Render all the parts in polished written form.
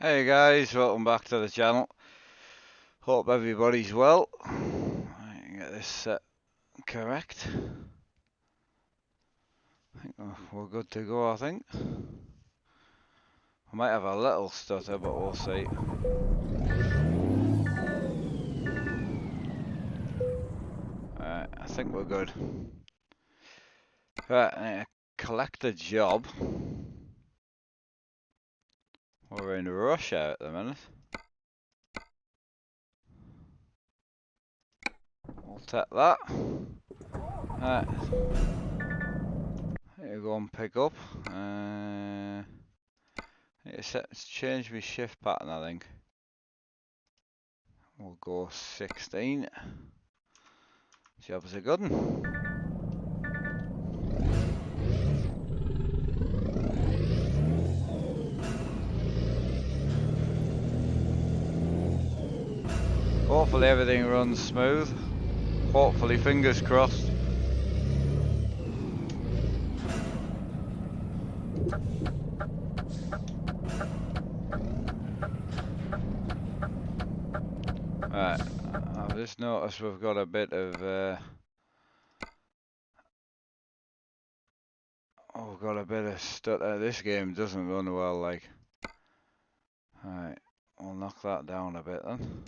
Hey guys, welcome back to the channel. Hope everybody's well. I can get this set correct. I think we're good to go, I think. I might have a little stutter, but we'll see. Alright, I think we're good. Right, I need to collect a job. We're in rush hour at the minute. We'll take that. Right. Here we go and pick up. It's change my shift pattern, I think. We'll go 16. Job's a good one. Hopefully everything runs smooth. Hopefully, fingers crossed. Right, I've just noticed we've got a bit of we've got a bit of stutter. This game doesn't run well, like. Alright, we'll knock that down a bit then.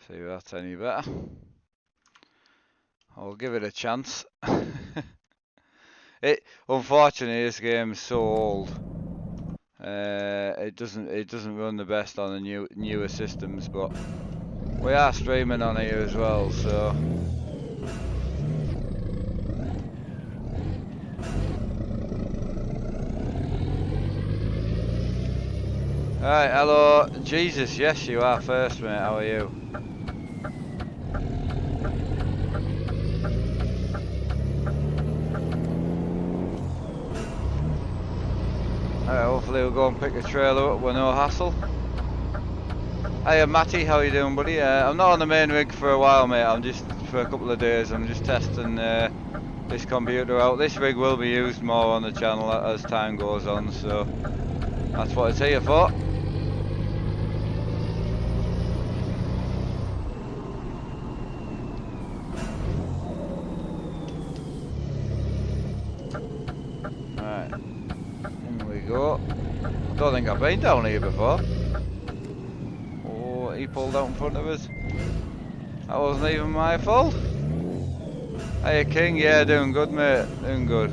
See if that's any better. I'll give it a chance. Unfortunately, this game's so old. It doesn't run the best on the newer systems, but we are streaming on here as well, so. Alright, hello, Jesus, yes you are first mate, how are you? Alright, hopefully we'll go and pick a trailer up with no hassle. Hiya Matty, how you doing buddy? I'm not on the main rig for a while mate, I'm just, for a couple of days, I'm just testing this computer out. This rig will be used more on the channel as time goes on, so that's what it's here for. Alright, in we go. I don't think I've been down here before. Oh, he pulled out in front of us. That wasn't even my fault. Hiya King, yeah, doing good mate, doing good.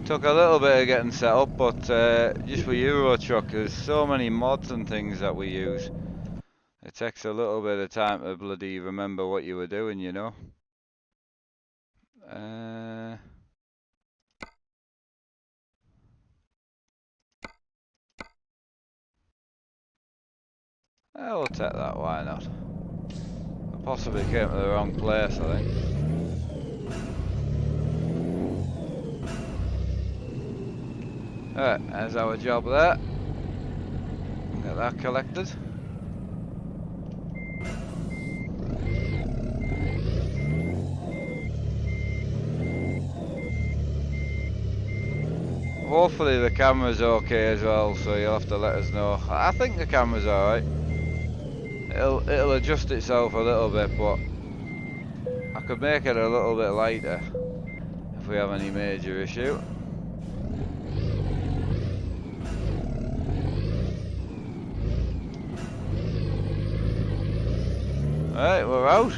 Took a little bit of getting set up, but just with Euro Truck, there's so many mods and things that we use. It takes a little bit of time to bloody remember what you were doing, you know. We'll take that, why not? I possibly came to the wrong place, I think. Alright, there's our job there. Get that collected. Hopefully the camera's okay as well, so you'll have to let us know. I think the camera's alright. It'll adjust itself a little bit, but I could make it a little bit lighter if we have any major issue. Right, we're out.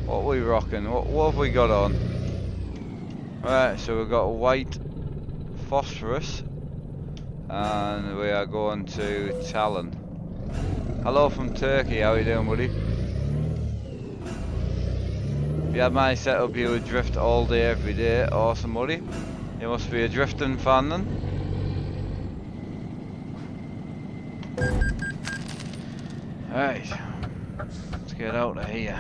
What are we rocking? What have we got on? Right, so we've got white phosphorus and we are going to Talon. Hello from Turkey, how are you doing buddy? If you had my setup you would drift all day every day. Awesome buddy. You must be a drifting fan then. Right, let's get out of here.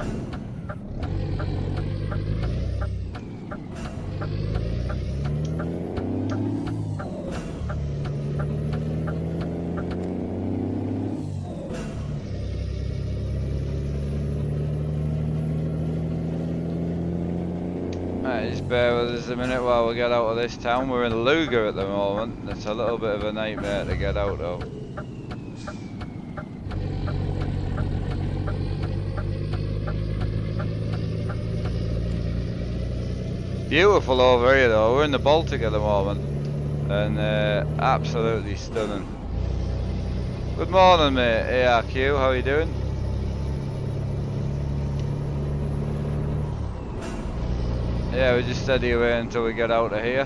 Just bear with us a minute while we get out of this town. We're in Luger at the moment. It's a little bit of a nightmare to get out of. Beautiful over here though. We're in the Baltic at the moment, and absolutely stunning. Good morning, mate. ARQ, how are you doing? Yeah, we just steady away until we get out of here.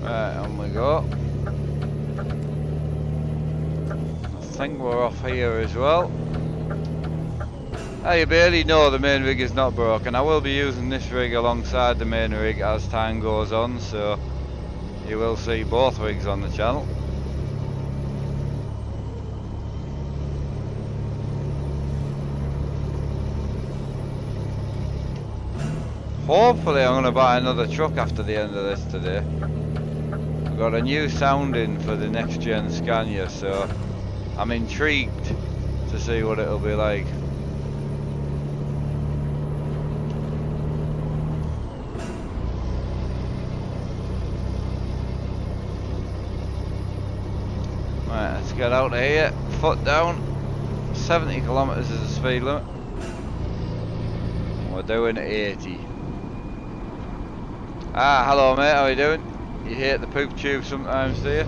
Right, on we go. I think we're off here as well. You barely know the main rig is not broken. I will be using this rig alongside the main rig as time goes on, so you will see both rigs on the channel. Hopefully I'm going to buy another truck after the end of this today. I've got a new sounding for the next gen Scania, so I'm intrigued to see what it'll be like. Right, let's get out of here, foot down. 70 kilometers is the speed limit. We're doing 80. Ah, hello mate, how are you doing? You hate the poop tube sometimes, do you?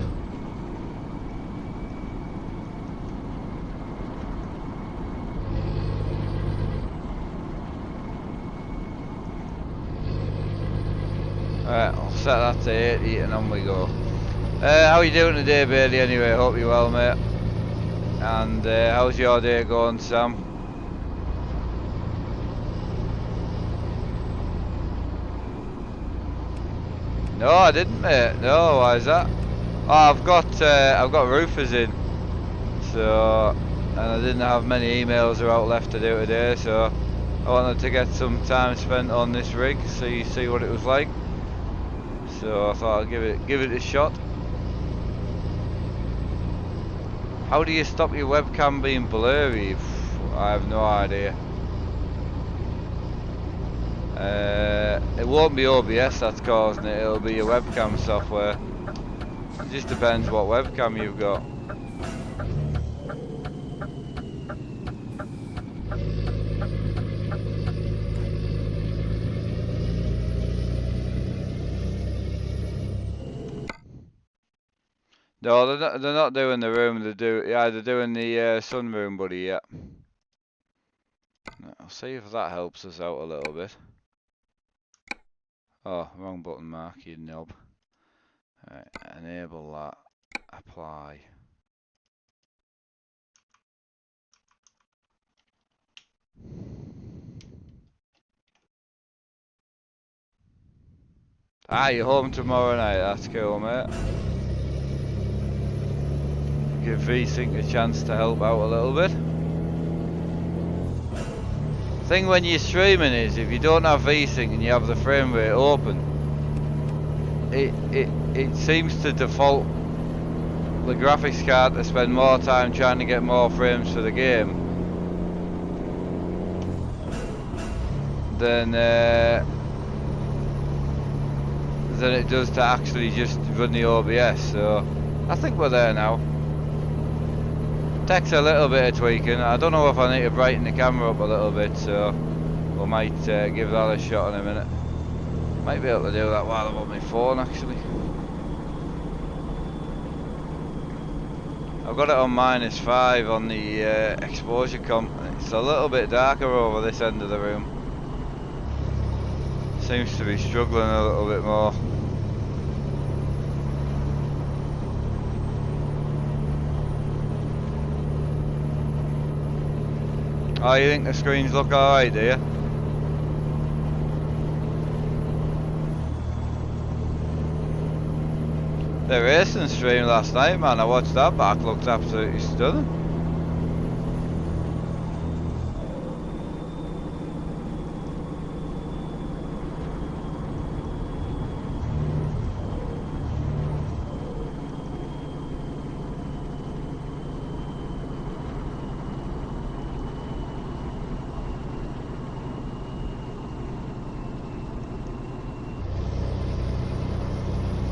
Alright, I'll set that to 80 and on we go. How are you doing today, Bailey, anyway? Hope you're well, mate. And how's your day going, Sam? No, I didn't, mate. No, why is that? Oh, I've got roofers in, so, and I didn't have many emails or out left to do today, so I wanted to get some time spent on this rig, see what it was like. So I thought I'd give it a shot. How do you stop your webcam being blurry? I have no idea. It won't be OBS that's causing it, it'll be your webcam software. It just depends what webcam you've got. No, they're not doing the room, they're doing the sunroom, buddy, yeah. I'll see if that helps us out a little bit. Oh, wrong button, Mark, you knob. Right, enable that. Apply. Ah, you're home tomorrow night, that's cool, mate. Give VSync a chance to help out a little bit. Thing when you're streaming is, if you don't have VSync and you have the frame rate open, it seems to default the graphics card to spend more time trying to get more frames for the game than it does to actually just run the OBS. So I think we're there now. Takes a little bit of tweaking. I don't know if I need to brighten the camera up a little bit, so we might give that a shot in a minute. Might be able to do that while I'm on my phone actually. I've got it on -5 on the exposure comp. It's a little bit darker over this end of the room. Seems to be struggling a little bit more. Oh, you think the screens look alright, do you? The racing stream last night, man, I watched that back, looked absolutely stunning.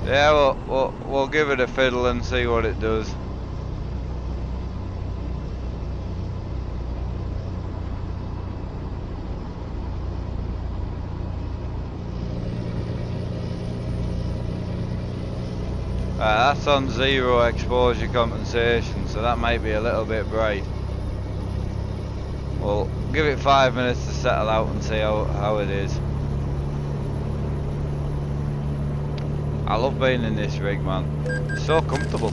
Yeah, we'll give it a fiddle and see what it does. That's on 0 exposure compensation, so that might be a little bit bright. We'll give it 5 minutes to settle out and see how it is. I love being in this rig, man. It's so comfortable.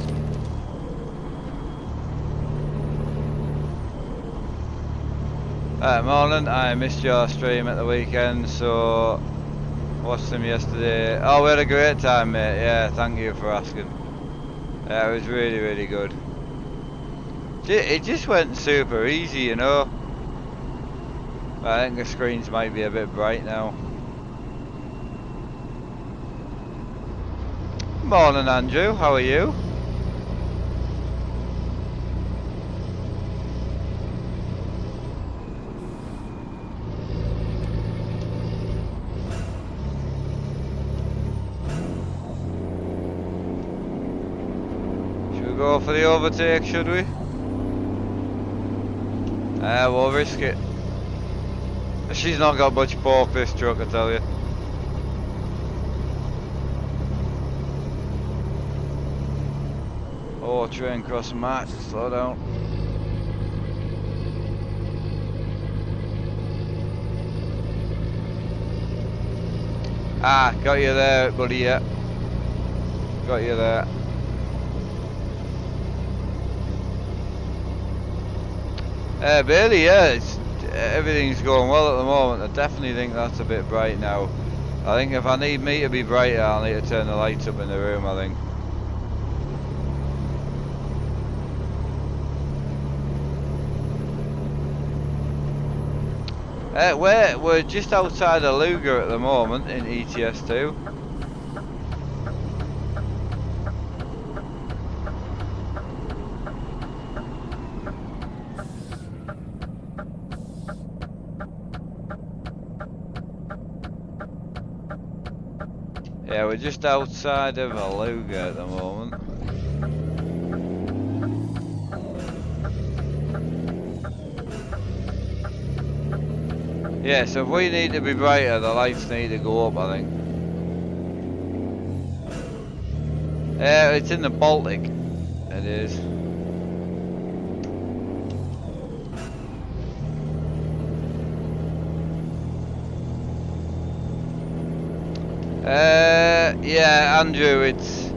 Morning, I missed your stream at the weekend, so watched them yesterday. Oh, we had a great time, mate. Yeah, thank you for asking. Yeah, it was really, really good. It just went super easy, you know. I think the screens might be a bit bright now. Morning, Andrew. How are you? Should we go for the overtake, should we? We'll risk it. She's not got much pork, this truck, I tell you. Oh, train crossing mark, slow down. Ah, got you there, buddy, yeah. Got you there. Bailey, yeah, everything's going well at the moment. I definitely think that's a bit bright now. I think if I need me to be brighter, I'll need to turn the lights up in the room, I think. We're just outside of Luger at the moment in ETS2. Yeah, we're just outside of Luger at the moment. Yeah, so if we need to be brighter, the lights need to go up, I think. It's in the Baltic. It is. Yeah, Andrew, it's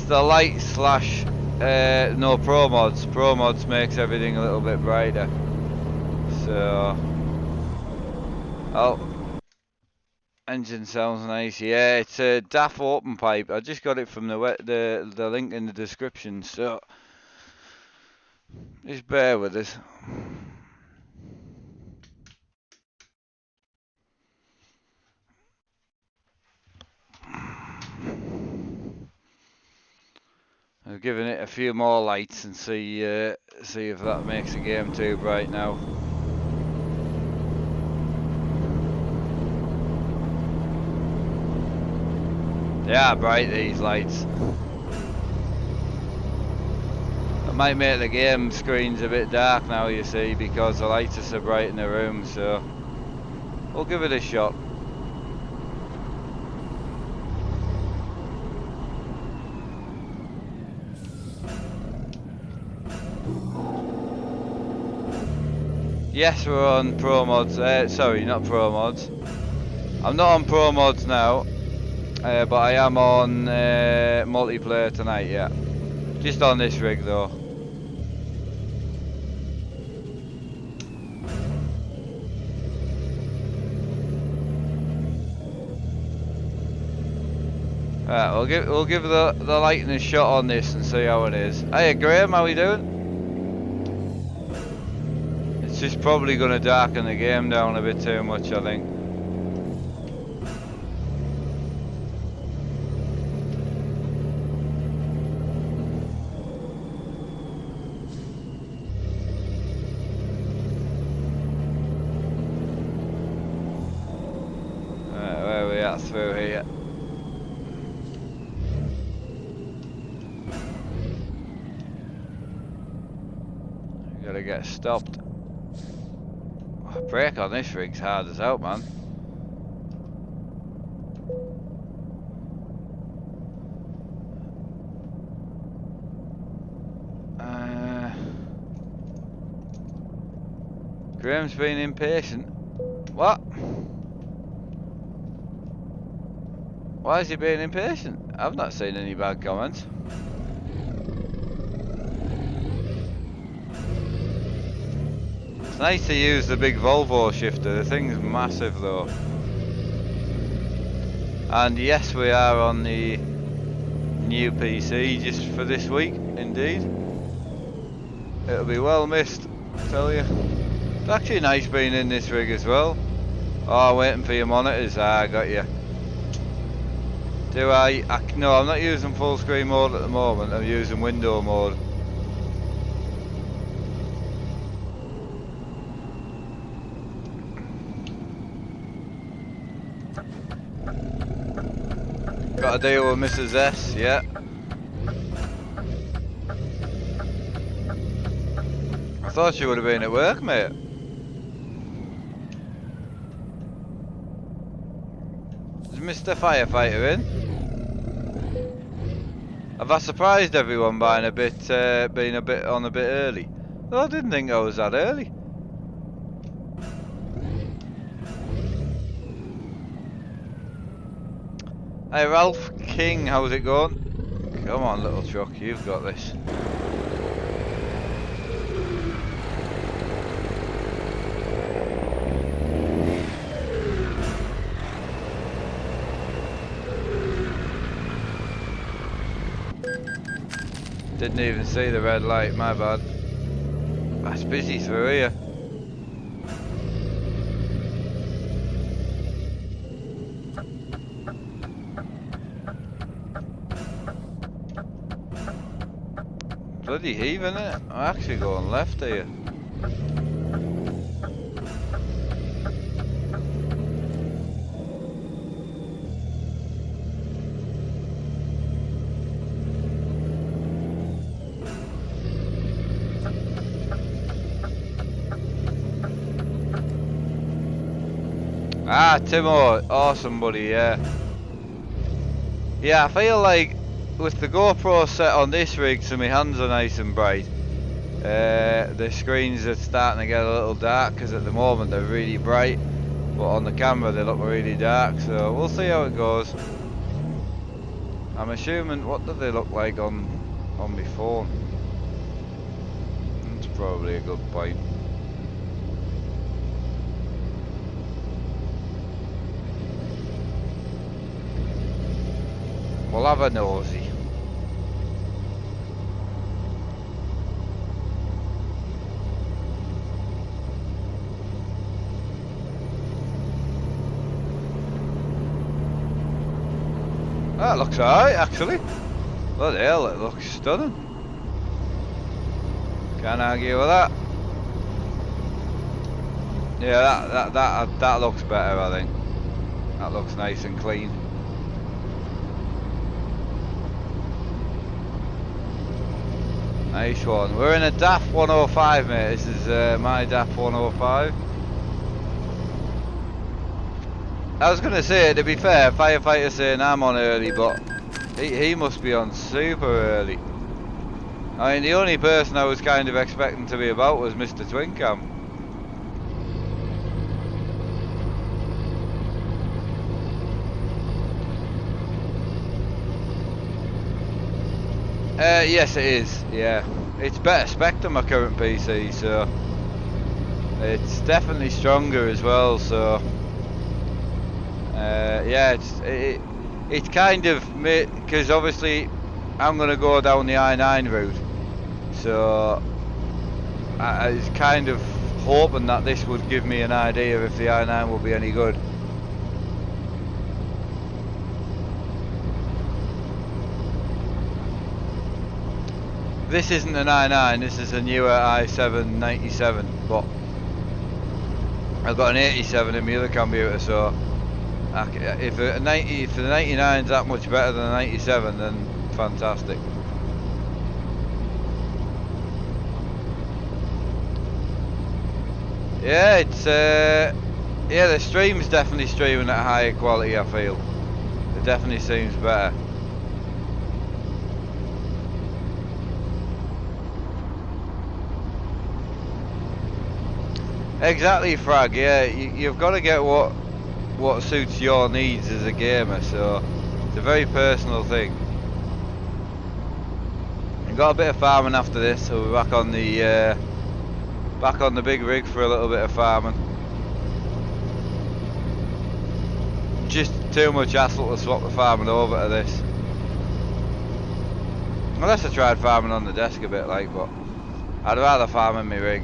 the light slash no Pro Mods. Pro Mods makes everything a little bit brighter. So, oh, engine sounds nice. Yeah, it's a DAF open pipe. I just got it from the link in the description. So, just bear with us. I've given it a few more lights and see if that makes the game too bright now. They are bright, these lights. It might make the game screens a bit dark now, you see, because the lights are so bright in the room, so we'll give it a shot. Yes, we're on Pro Mods. Sorry, not Pro Mods. I'm not on Pro Mods now, but I am on multiplayer tonight, yeah. Just on this rig though. Right, we'll give the lighting a shot on this and see how it is. Hey Graham, how we doing? It's just probably going to darken the game down a bit too much, I think. Right, where are we at through here? to get stopped. Brake on this rig's hard as out, man. Graham's being impatient. What? Why is he being impatient? I've not seen any bad comments. It's nice to use the big Volvo shifter. The thing's massive though. And yes, we are on the new PC just for this week, indeed. It'll be well missed, I tell you. It's actually nice being in this rig as well. Oh, waiting for your monitors. Ah, I got you. Do I? No, I'm not using full screen mode at the moment. I'm using window mode. Got to deal with Mrs. S, yeah. I thought she would have been at work, mate. Is Mr. Firefighter in? Have I surprised everyone by being a bit early? Well, I didn't think I was that early. Hey Ralph King, how's it going? Come on little truck, you've got this. Didn't even see the red light, my bad. That's busy through here. Bloody heaving it. I'm actually going left here. Ah, Timo, awesome buddy, yeah. Yeah, I feel like with the GoPro set on this rig so my hands are nice and bright, the screens are starting to get a little dark because at the moment they're really bright, but on the camera they look really dark, so we'll see how it goes. I'm assuming, what do they look like on my phone? That's probably a good point. We'll have a nosy. That looks alright actually. Bloody hell, it looks stunning. Can't argue with that. Yeah, that looks better, I think. That looks nice and clean. Nice one. We're in a DAF 105, mate. This is my DAF 105. I was going to say, to be fair, firefighter saying I'm on early, but he must be on super early. I mean, the only person I was kind of expecting to be about was Mr. Twincam. Yes it is, yeah. It's better spec than my current PC, so it's definitely stronger as well, so yeah, it's kind of, because obviously I'm going to go down the I-9 route, so I was kind of hoping that this would give me an idea if the I-9 will be any good. This isn't an i9, this is a newer i7 97, but I've got an 87 in my other computer, so if the 99's that much better than the 97, then fantastic. Yeah, it's yeah, the stream's definitely streaming at a higher quality, I feel. It definitely seems better. Exactly, Frag, yeah, you've got to get what suits your needs as a gamer, so it's a very personal thing. I've got a bit of farming after this, so we're back on the big rig for a little bit of farming. Just too much hassle to swap the farming over to this. Unless I tried farming on the desk a bit, like, but I'd rather farm in my rig.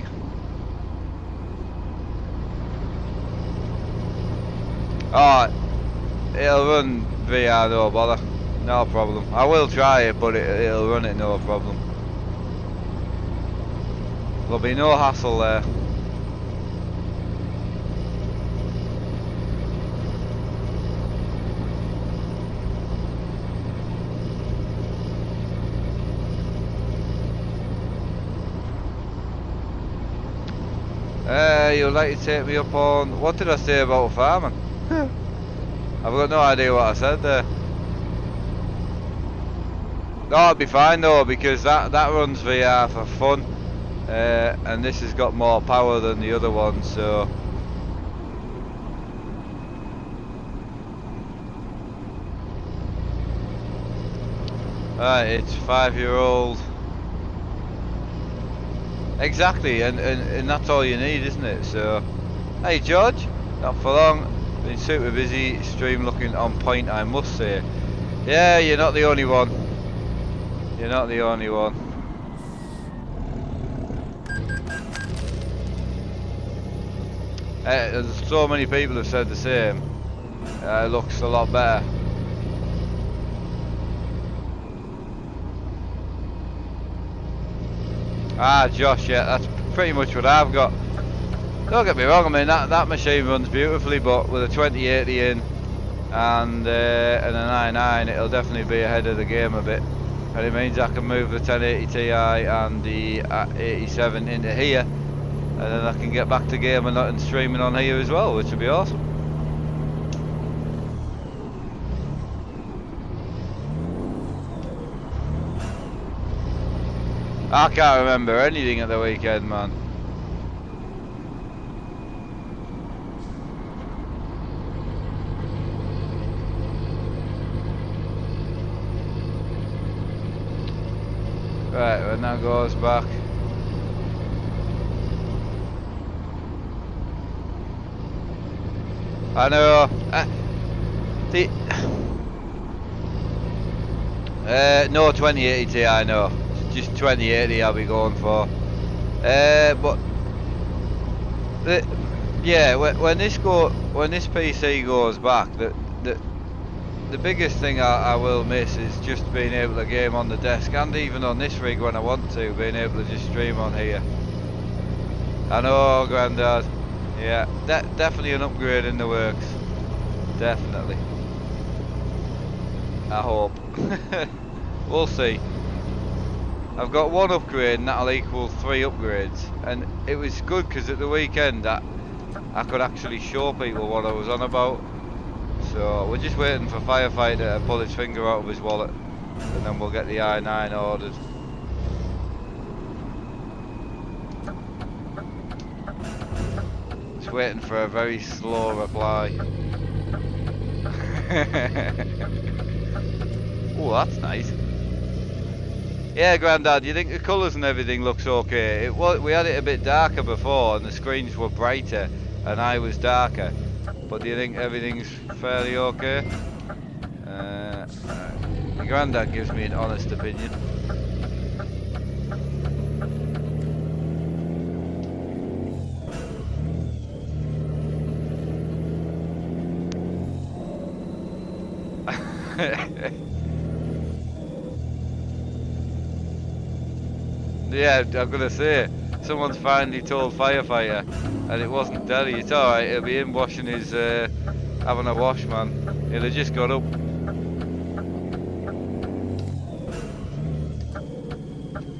Oh, it'll run VR, no bother, no problem. I will try it, but it'll run it, no problem. There'll be no hassle there. You'd like to take me up on, what did I say about farming? I've got no idea what I said there. No, it'll be fine though, because that runs VR for fun, and this has got more power than the other one, so. Right, it's 5-year-old. Exactly, and that's all you need, isn't it? So, hey George, not for long. Been super busy, stream looking on point, I must say. Yeah, you're not the only one. You're not the only one. So many people have said the same. It looks a lot better. Ah, Josh, yeah, that's pretty much what I've got. Don't get me wrong, I mean that machine runs beautifully, but with a 2080 in and a 99, it'll definitely be ahead of the game a bit. And it means I can move the 1080 Ti and the 87 into here, and then I can get back to gaming and streaming on here as well, which would be awesome. I can't remember anything at the weekend, man. Right, when that goes back. I know. No 2080 Ti, no. Just 2080 I'll be going for. But yeah, when this PC goes back, the biggest thing I will miss is just being able to game on the desk, and even on this rig when I want to, being able to just stream on here. I know, Grandad. Yeah, definitely an upgrade in the works. Definitely. I hope. We'll see. I've got one upgrade and that'll equal 3 upgrades, and it was good because at the weekend I could actually show people what I was on about. So we're just waiting for Firefighter to pull his finger out of his wallet, and then we'll get the i9 ordered. Just waiting for a very slow reply. Oh, that's nice. Yeah, Grandad, you think the colours and everything looks okay? We had it a bit darker before and the screens were brighter and I was darker. But do you think everything's fairly okay? My Grandad gives me an honest opinion. Yeah, I'm gonna say, someone's finally told Firefighter, and it wasn't Daddy. It's alright, he'll be in washing his, having a wash, man. He'll have just got up.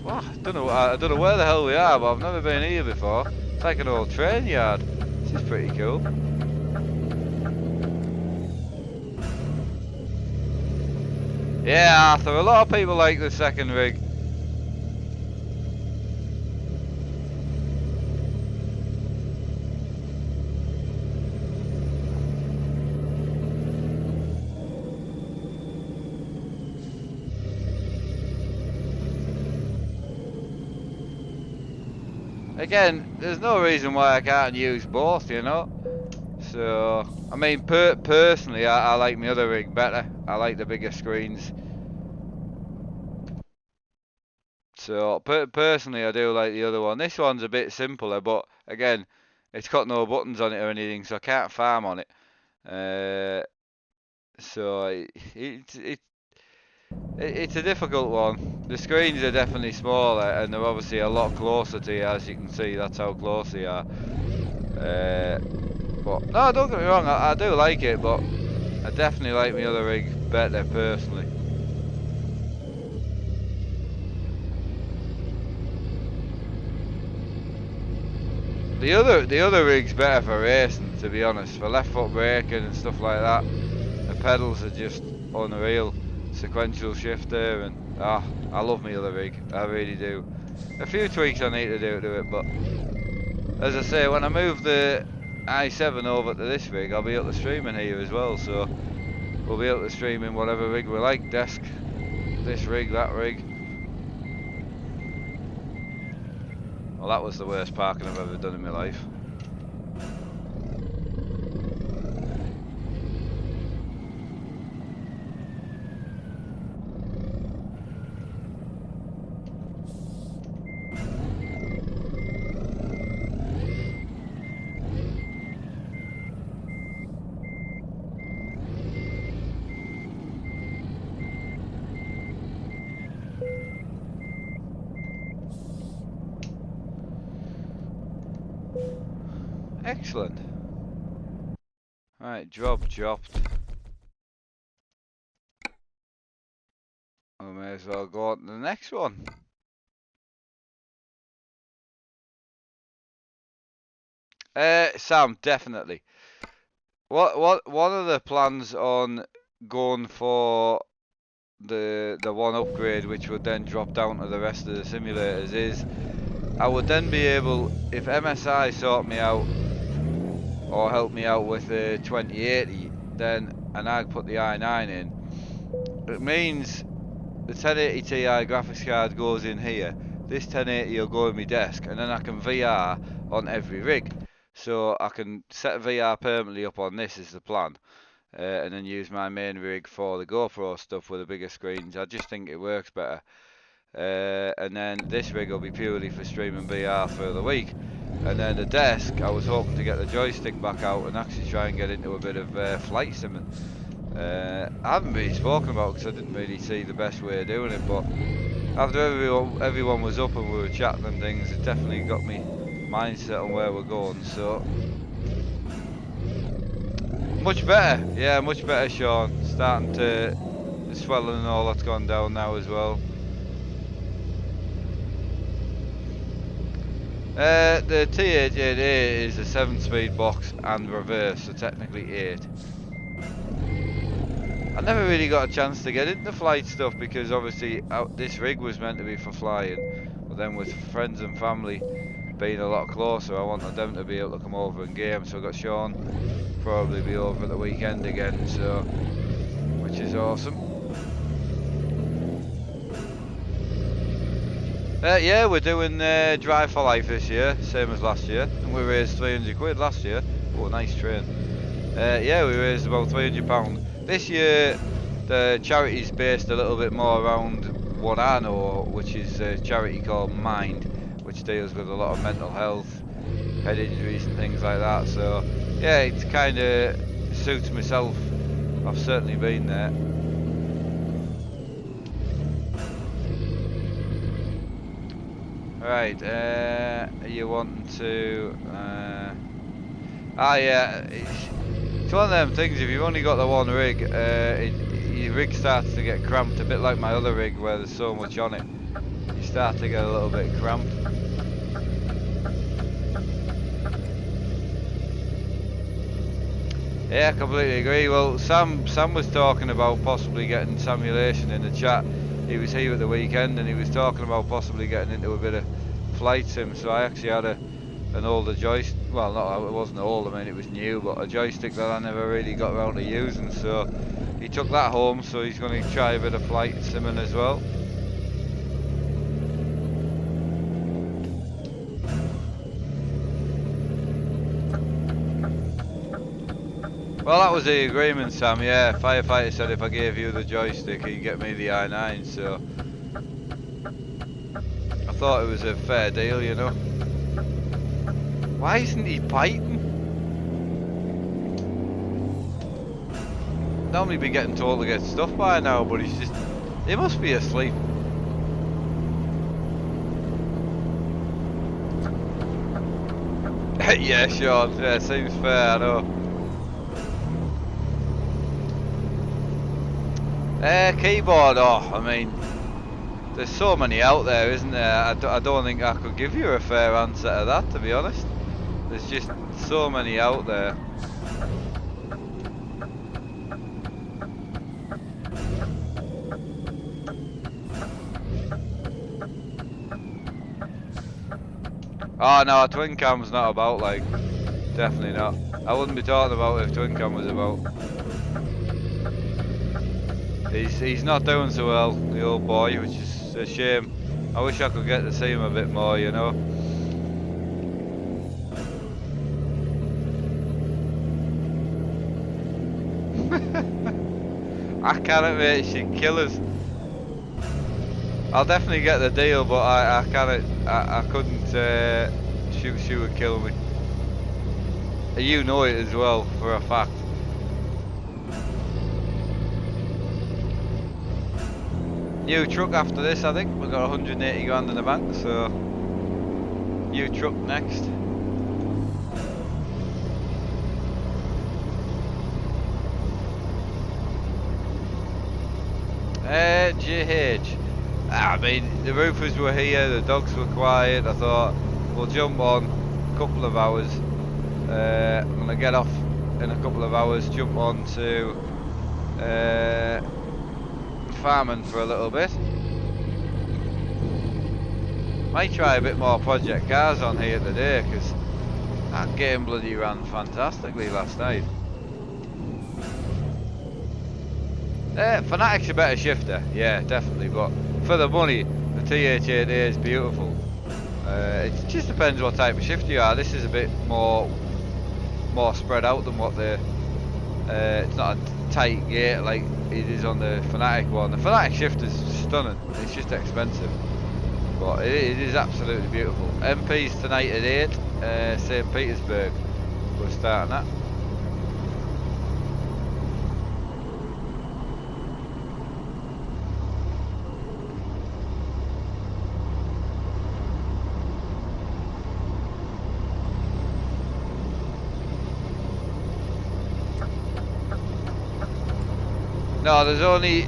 What? I don't know where the hell we are, but I've never been here before. It's like an old train yard. This is pretty cool. Yeah, Arthur, a lot of people like the second rig. Again, there's no reason why I can't use both, you know. So, I mean, personally, I like my other rig better. I like the bigger screens. So, personally, I do like the other one. This one's a bit simpler, but again, it's got no buttons on it or anything, so I can't farm on it. So, it's a difficult one. The screens are definitely smaller, and they're obviously a lot closer to you, as you can see. That's how close they are. But no, don't get me wrong, I do like it, but I definitely like my other rig better personally. The other rig's better for racing, to be honest, for left foot braking and stuff like that. The pedals are just unreal. Sequential shifter, and I love my other rig, I really do. A few tweaks I need to do to it, but as I say, when I move the i7 over to this rig, I'll be able to stream in here as well, so we'll be able to stream in whatever rig we like, desk, this rig, that rig. Well, that was the worst parking I've ever done in my life. Excellent. Right, job dropped. I may as well go on to the next one. Sam, definitely. One of the plans on going for the one upgrade, which would then drop down to the rest of the simulators, is I would then be able, if MSI sort me out or help me out with the 2080, then and I put the i9 in, it means the 1080 Ti graphics card goes in here, this 1080 will go in my desk, and then I can VR on every rig. So I can set VR permanently up on this is the plan, and then use my main rig for the GoPro stuff with the bigger screens. I just think it works better. And then this rig will be purely for streaming VR for the week. And then the desk, I was hoping to get the joystick back out and actually try and get into a bit of flight simming. I haven't really spoken about it because I didn't really see the best way of doing it, but after everyone was up and we were chatting and things, it definitely got me mindset on where we're going. So much better, yeah, much better, Sean. Starting to, the swelling and all that's gone down now as well. The T888 is a 7-speed box and reverse, so technically 8. I never really got a chance to get into flight stuff because obviously this rig was meant to be for flying, but then with friends and family being a lot closer, I wanted them to be able to come over and game, so I got Sean probably be over at the weekend again, so which is awesome. Yeah, we're doing Drive for Life this year, same as last year, and we raised 300 quid last year. Oh, nice train. Yeah, we raised about £300. This year, the charity's based a little bit more around what I know, which is a charity called Mind, which deals with a lot of mental health, head injuries and things like that. So, yeah, it kind of suits myself. I've certainly been there. Right, are you wanting to... yeah, it's one of them things, if you've only got the one rig, your rig starts to get cramped, a bit like my other rig where there's so much on it. You start to get a little bit cramped. Yeah, I completely agree. Well, Sam was talking about possibly getting simulation in the chat. He was here at the weekend and he was talking about possibly getting into a bit of flight sim. So I actually had an older joystick. Well, not, it wasn't old. I mean, it was new, but a joystick that I never really got around to using. So he took that home. So he's going to try a bit of flight simming as well. Well, that was the agreement, Sam. Yeah, firefighter said if I gave you the joystick, he'd get me the i9. So I thought it was a fair deal, you know. Why isn't he biting? Normally be getting told to get stuff by now, but he's just... He must be asleep. Yeah, sure. Yeah, seems fair, I know. Keyboard, oh, I mean... There's so many out there, isn't there? I don't think I could give you a fair answer to that, to be honest. There's just so many out there. Oh no, a twin cam's not about, like, definitely not. I wouldn't be talking about it if twin cam was about. He's not doing so well, the old boy, which is a shame. I wish I could get to see him a bit more, you know. I can't, mate, she'd kill us. I'll definitely get the deal, but I can't, I couldn't, she would kill me. You know it as well, for a fact. New truck after this, I think. We've got 180 grand in the bank, so... New truck next. GH. I mean, the roofers were here, the dogs were quiet. I thought, we'll jump on a couple of hours. I'm going to get off in a couple of hours, jump on to farming for a little bit. Might try a bit more project cars on here today, because that game bloody ran fantastically last night. Fanatic's a better shifter, yeah, definitely, but for the money, the TH8A is beautiful. It just depends what type of shifter you are. This is a bit more spread out than what the... it's not a tight gate like it is on the Fanatic one. The Fanatic shifter's stunning, it's just expensive. But it is absolutely beautiful. MP's tonight at 8, St. Petersburg. We're starting that. No, there's only...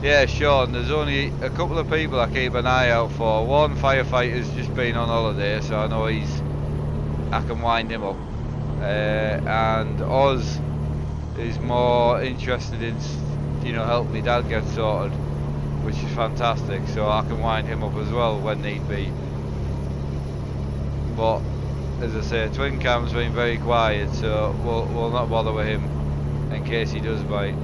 Yeah, Sean, there's only a couple of people I keep an eye out for. One firefighter's just been on holiday, so I know I can wind him up. And Oz is more interested in, you know, helping my dad get sorted, which is fantastic, so I can wind him up as well when need be. But, as I say, Twin Cam's been very quiet, so we'll not bother with him in case he does bite.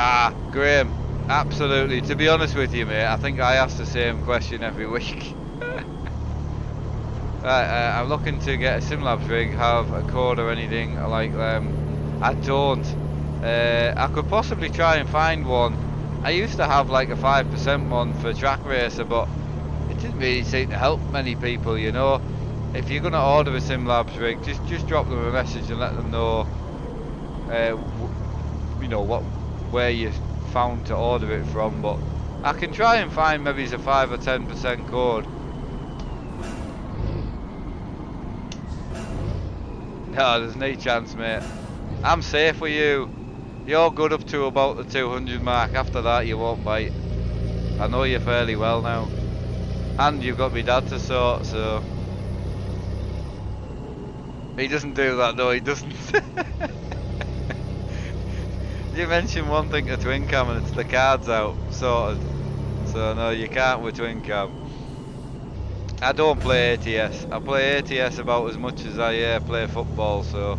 Ah, Graham, absolutely. To be honest with you, mate, I think I ask the same question every week. I'm looking to get a Simlabs rig, have a cord or anything like them. I don't. I could possibly try and find one. I used to have like a 5% one for Track Racer, but it didn't really seem to help many people, you know. If you're going to order a Simlabs rig, just drop them a message and let them know, you know, where you found to order it from. But I can try and find maybe it's a 5 or 10% code. No, there's no chance, mate. I'm safe with you. You're good up to about the 200 mark. After that, you won't bite. I know you fairly well now. And you've got my dad to sort, so... He doesn't do that though, he doesn't. You mentioned one thing to twin cam and it's the cards out, sorted. So no, you can't with twin cam. I don't play ATS. I play ATS about as much as I play football, so...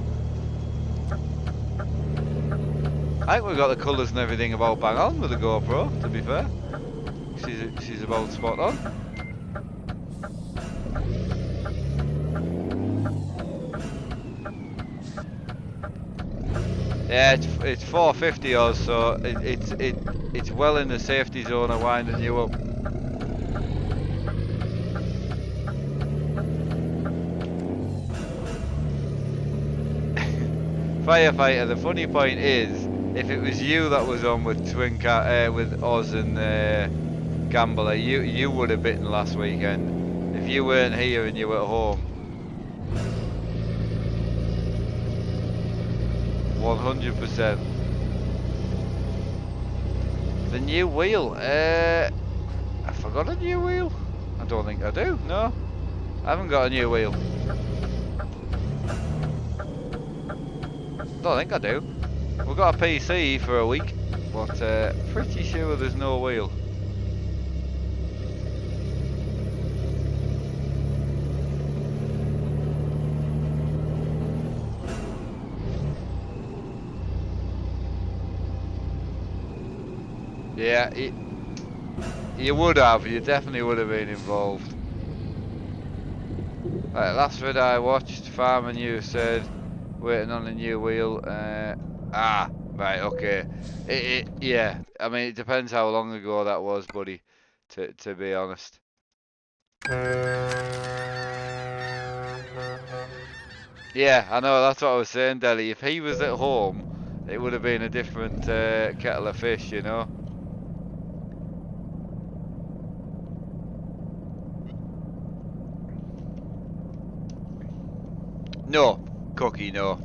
I think we've got the colours and everything about bang on with the GoPro, to be fair. She's about spot on. Yeah, it's 450 ours, so it's well in the safety zone of winding you up. Firefighter, the funny point is, if it was you that was on with with Oz and Gambler, you would have bitten last weekend. If you weren't here and you were at home. 100%. The new wheel, I forgot a new wheel. I don't think I do, no. I haven't got a new wheel. Don't think I do. We've got a PC for a week, but pretty sure there's no wheel. Yeah, you would have. You definitely would have been involved. Right, last vid I watched, Farmer New said, waiting on a new wheel. Right, okay. Yeah. I mean, it depends how long ago that was, buddy. To be honest. Yeah, I know. That's what I was saying, Deli. If he was at home, it would have been a different kettle of fish, you know. No, Cookie, no.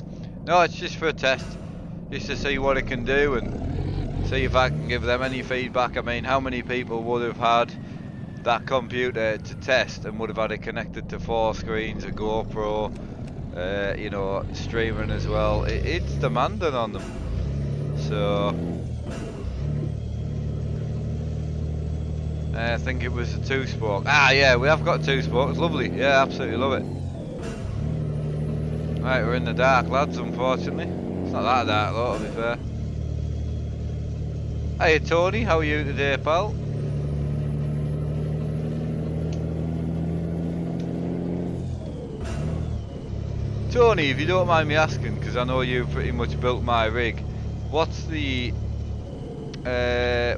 No, it's just for a test. Just to see what it can do and see if I can give them any feedback. I mean, how many people would have had that computer to test and would have had it connected to 4 screens, a GoPro, you know, streaming as well. It's demanding on them. So, I think it was a 2-spoke. Ah, yeah, we have got 2-spoke. It's lovely. Yeah, absolutely love it. Right, we're in the dark, lads, unfortunately. It's not that dark, though, to be fair. Hey, Tony, how are you today, pal? Tony, if you don't mind me asking, because I know you pretty much built my rig, what's the...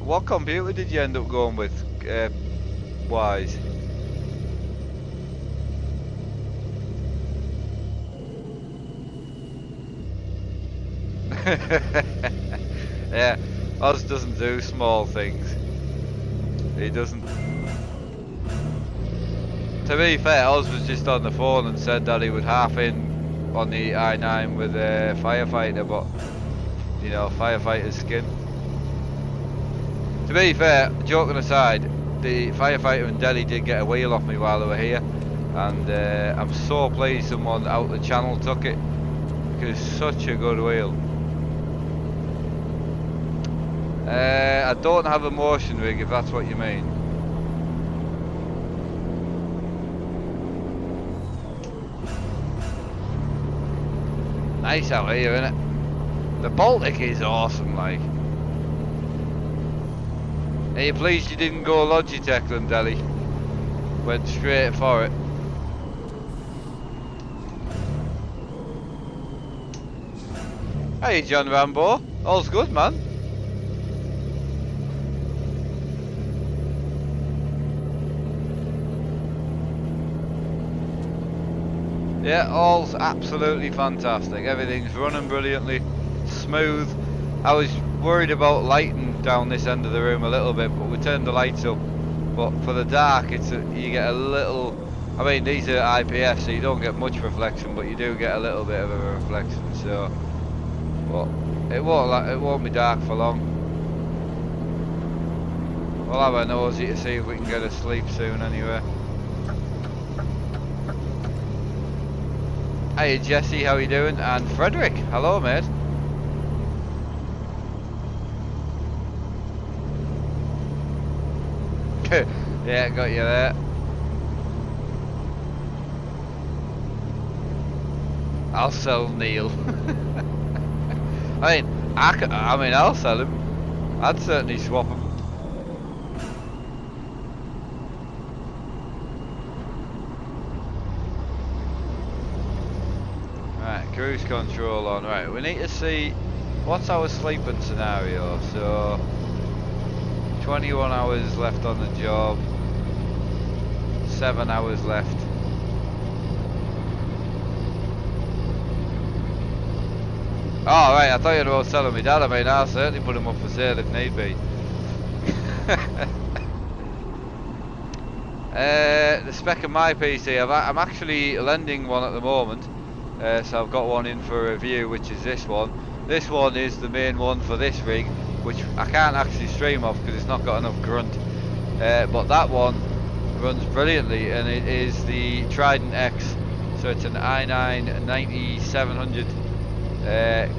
what computer did you end up going with, Wise? Yeah, Oz doesn't do small things. He doesn't. To be fair, Oz was just on the phone and said that he would half in on the i9 with a firefighter, but you know, firefighter's skin. To be fair, joking aside, the firefighter and Delhi did get a wheel off me while they were here, and I'm so pleased someone out the channel took it, because it's such a good wheel. I don't have a motion rig, if that's what you mean. Nice out here, isn't it? The Baltic is awesome, like. Are you pleased you didn't go Logitech then, Delhi? Went straight for it. Hey, John Rambo. All's good, man. Yeah, all's absolutely fantastic. Everything's running brilliantly, smooth. I was worried about lighting down this end of the room a little bit, but we turned the lights up. But for the dark, you get a little. I mean, these are IPS, so you don't get much reflection, but you do get a little bit of a reflection. So, but it won't be dark for long. We'll have a nosy to see if we can get a sleep soon anyway. Hey Jesse, how you doing? And Frederick, hello mate. Yeah, got you there. I'll sell Neil. I mean, I'll sell him. I'd certainly swap him. Right, cruise control on. Right, we need to see what's our sleeping scenario. So, 21 hours left on the job. 7 hours left. Oh right, I thought you were about selling me dad. I mean, I'll certainly put him up for sale if need be. The spec of my PC, I'm actually lending one at the moment. So I've got one in for review, which is this one. This one is the main one for this rig, which I can't actually stream off because it's not got enough grunt. But that one runs brilliantly, and it is the Trident X. So it's an i9 9700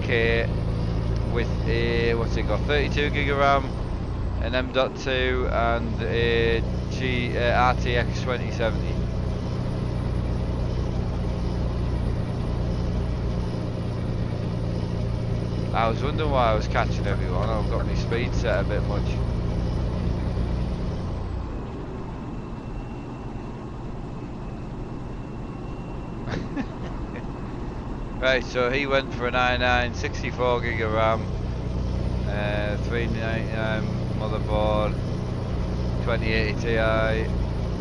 K with a, what's it got, 32 gig of RAM, an M.2 and a RTX 2070. I was wondering why I was catching everyone. I've got my speed set a bit much. Right, so he went for an i9, 64 gig of RAM, 399 motherboard, 2080 Ti.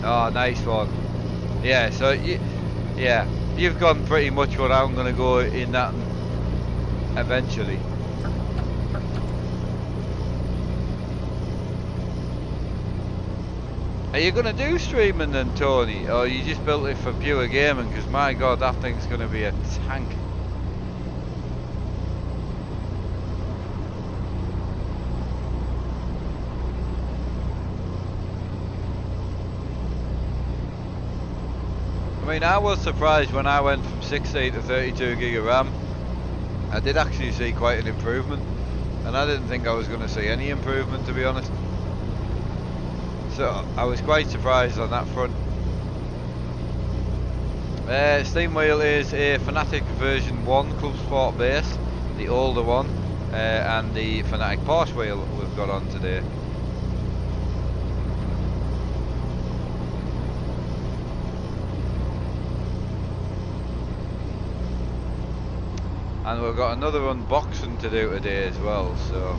Oh, nice one. Yeah, so yeah, you've gone pretty much what I'm gonna go in that eventually. Are you gonna do streaming then, Tony, or you just built it for pure gaming? Because my god, that thing's gonna be a tank. I mean, I was surprised when I went from 16 to 32 gig of RAM. I did actually see quite an improvement, and I didn't think I was going to see any improvement, to be honest. So I was quite surprised on that front. Steam wheel is a Fanatic version 1 Club Sport base, the older one, and the Fanatic Porsche wheel we've got on today. And we've got another unboxing to do today as well, so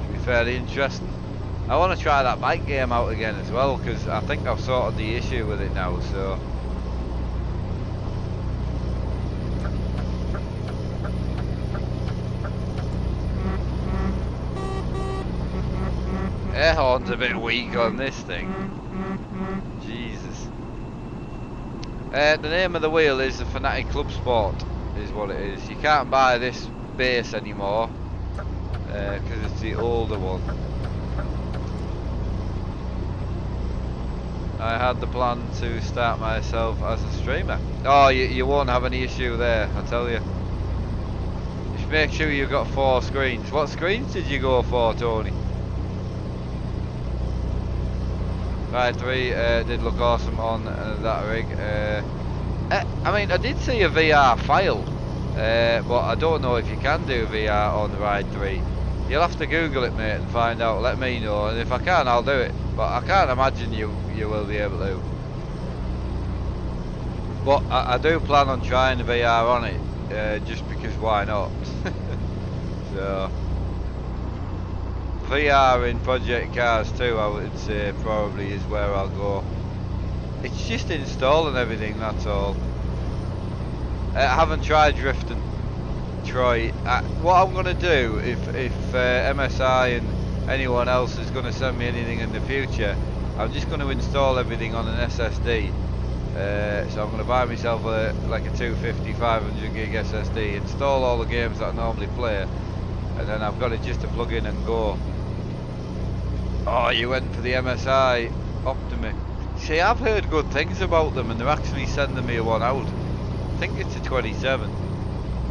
should be fairly interesting. I want to try that bike game out again as well, because I think I've sorted the issue with it now, so. Air horn's a bit weak on this thing. Jesus. The name of the wheel is the Fanatic Club Sport, is what it is. You can't buy this base anymore because it's the older one. I had the plan to start myself as a streamer. Oh, you won't have any issue there, I tell you. Just make sure you've got 4 screens. What screens did you go for, Tony? Ride 3 did look awesome on that rig. I mean, I did see a VR file, but I don't know if you can do VR on Ride 3. You'll have to Google it, mate, and find out. Let me know, and if I can, I'll do it. But I can't imagine you will be able to. But I do plan on trying the VR on it, just because why not? So VR in Project Cars 2, I would say probably is where I'll go. It's just installing everything, that's all. I haven't tried drifting, Troy. What I'm going to do, if MSI and anyone else is going to send me anything in the future, I'm just going to install everything on an SSD. So I'm going to buy myself like a 250, 500 gig SSD, install all the games that I normally play, and then I've got it just to plug in and go. Oh, you went for the MSI Optimi. See, I've heard good things about them, and they're actually sending me one out. I think it's a 27.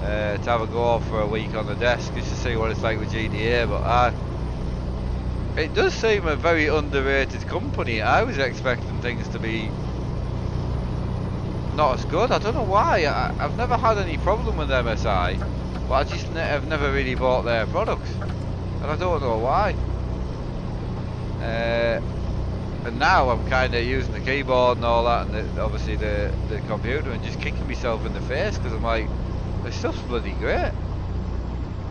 To have a go off for a week on the desk, just to see what it's like with GDA. But it does seem a very underrated company. I was expecting things to be not as good. I don't know why. I've never had any problem with MSI, but I just have never really bought their products, and I don't know why. And now I'm kind of using the keyboard and all that, and obviously the computer, and just kicking myself in the face because I'm like, this stuff's bloody great.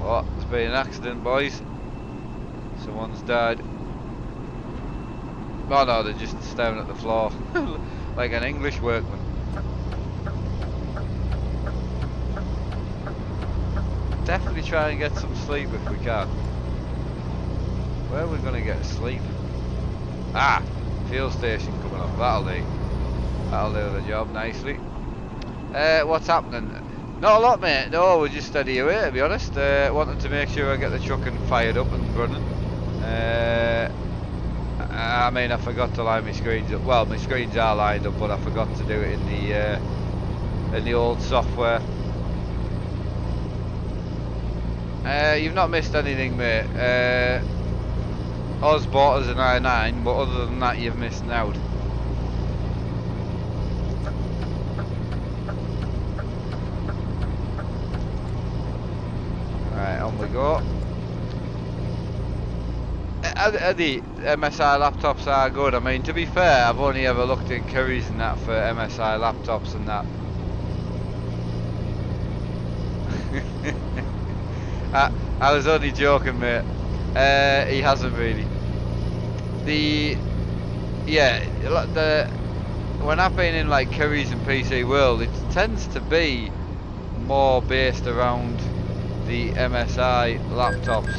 Oh, there's been an accident, boys. Someone's died. Oh no, they're just staring at the floor like an English workman. Definitely try and get some sleep if we can. Where are we going to get sleep? Ah, fuel station coming up. That'll do the job nicely. What's happening? Not a lot, mate. No, we're just steady away, to be honest. Wanted to make sure I get the truck fired up and running. I mean, I forgot to line my screens up. Well, my screens are lined up, but I forgot to do it in the old software. You've not missed anything, mate. Oz bought us an i9, but other than that, you've missed out. Right, on we go. The MSI laptops are good. I mean, to be fair, I've only ever looked in Curry's and that for MSI laptops and that. I was only joking, mate. He hasn't really. When I've been in like Curry's and PC World, it tends to be more based around the MSI laptops.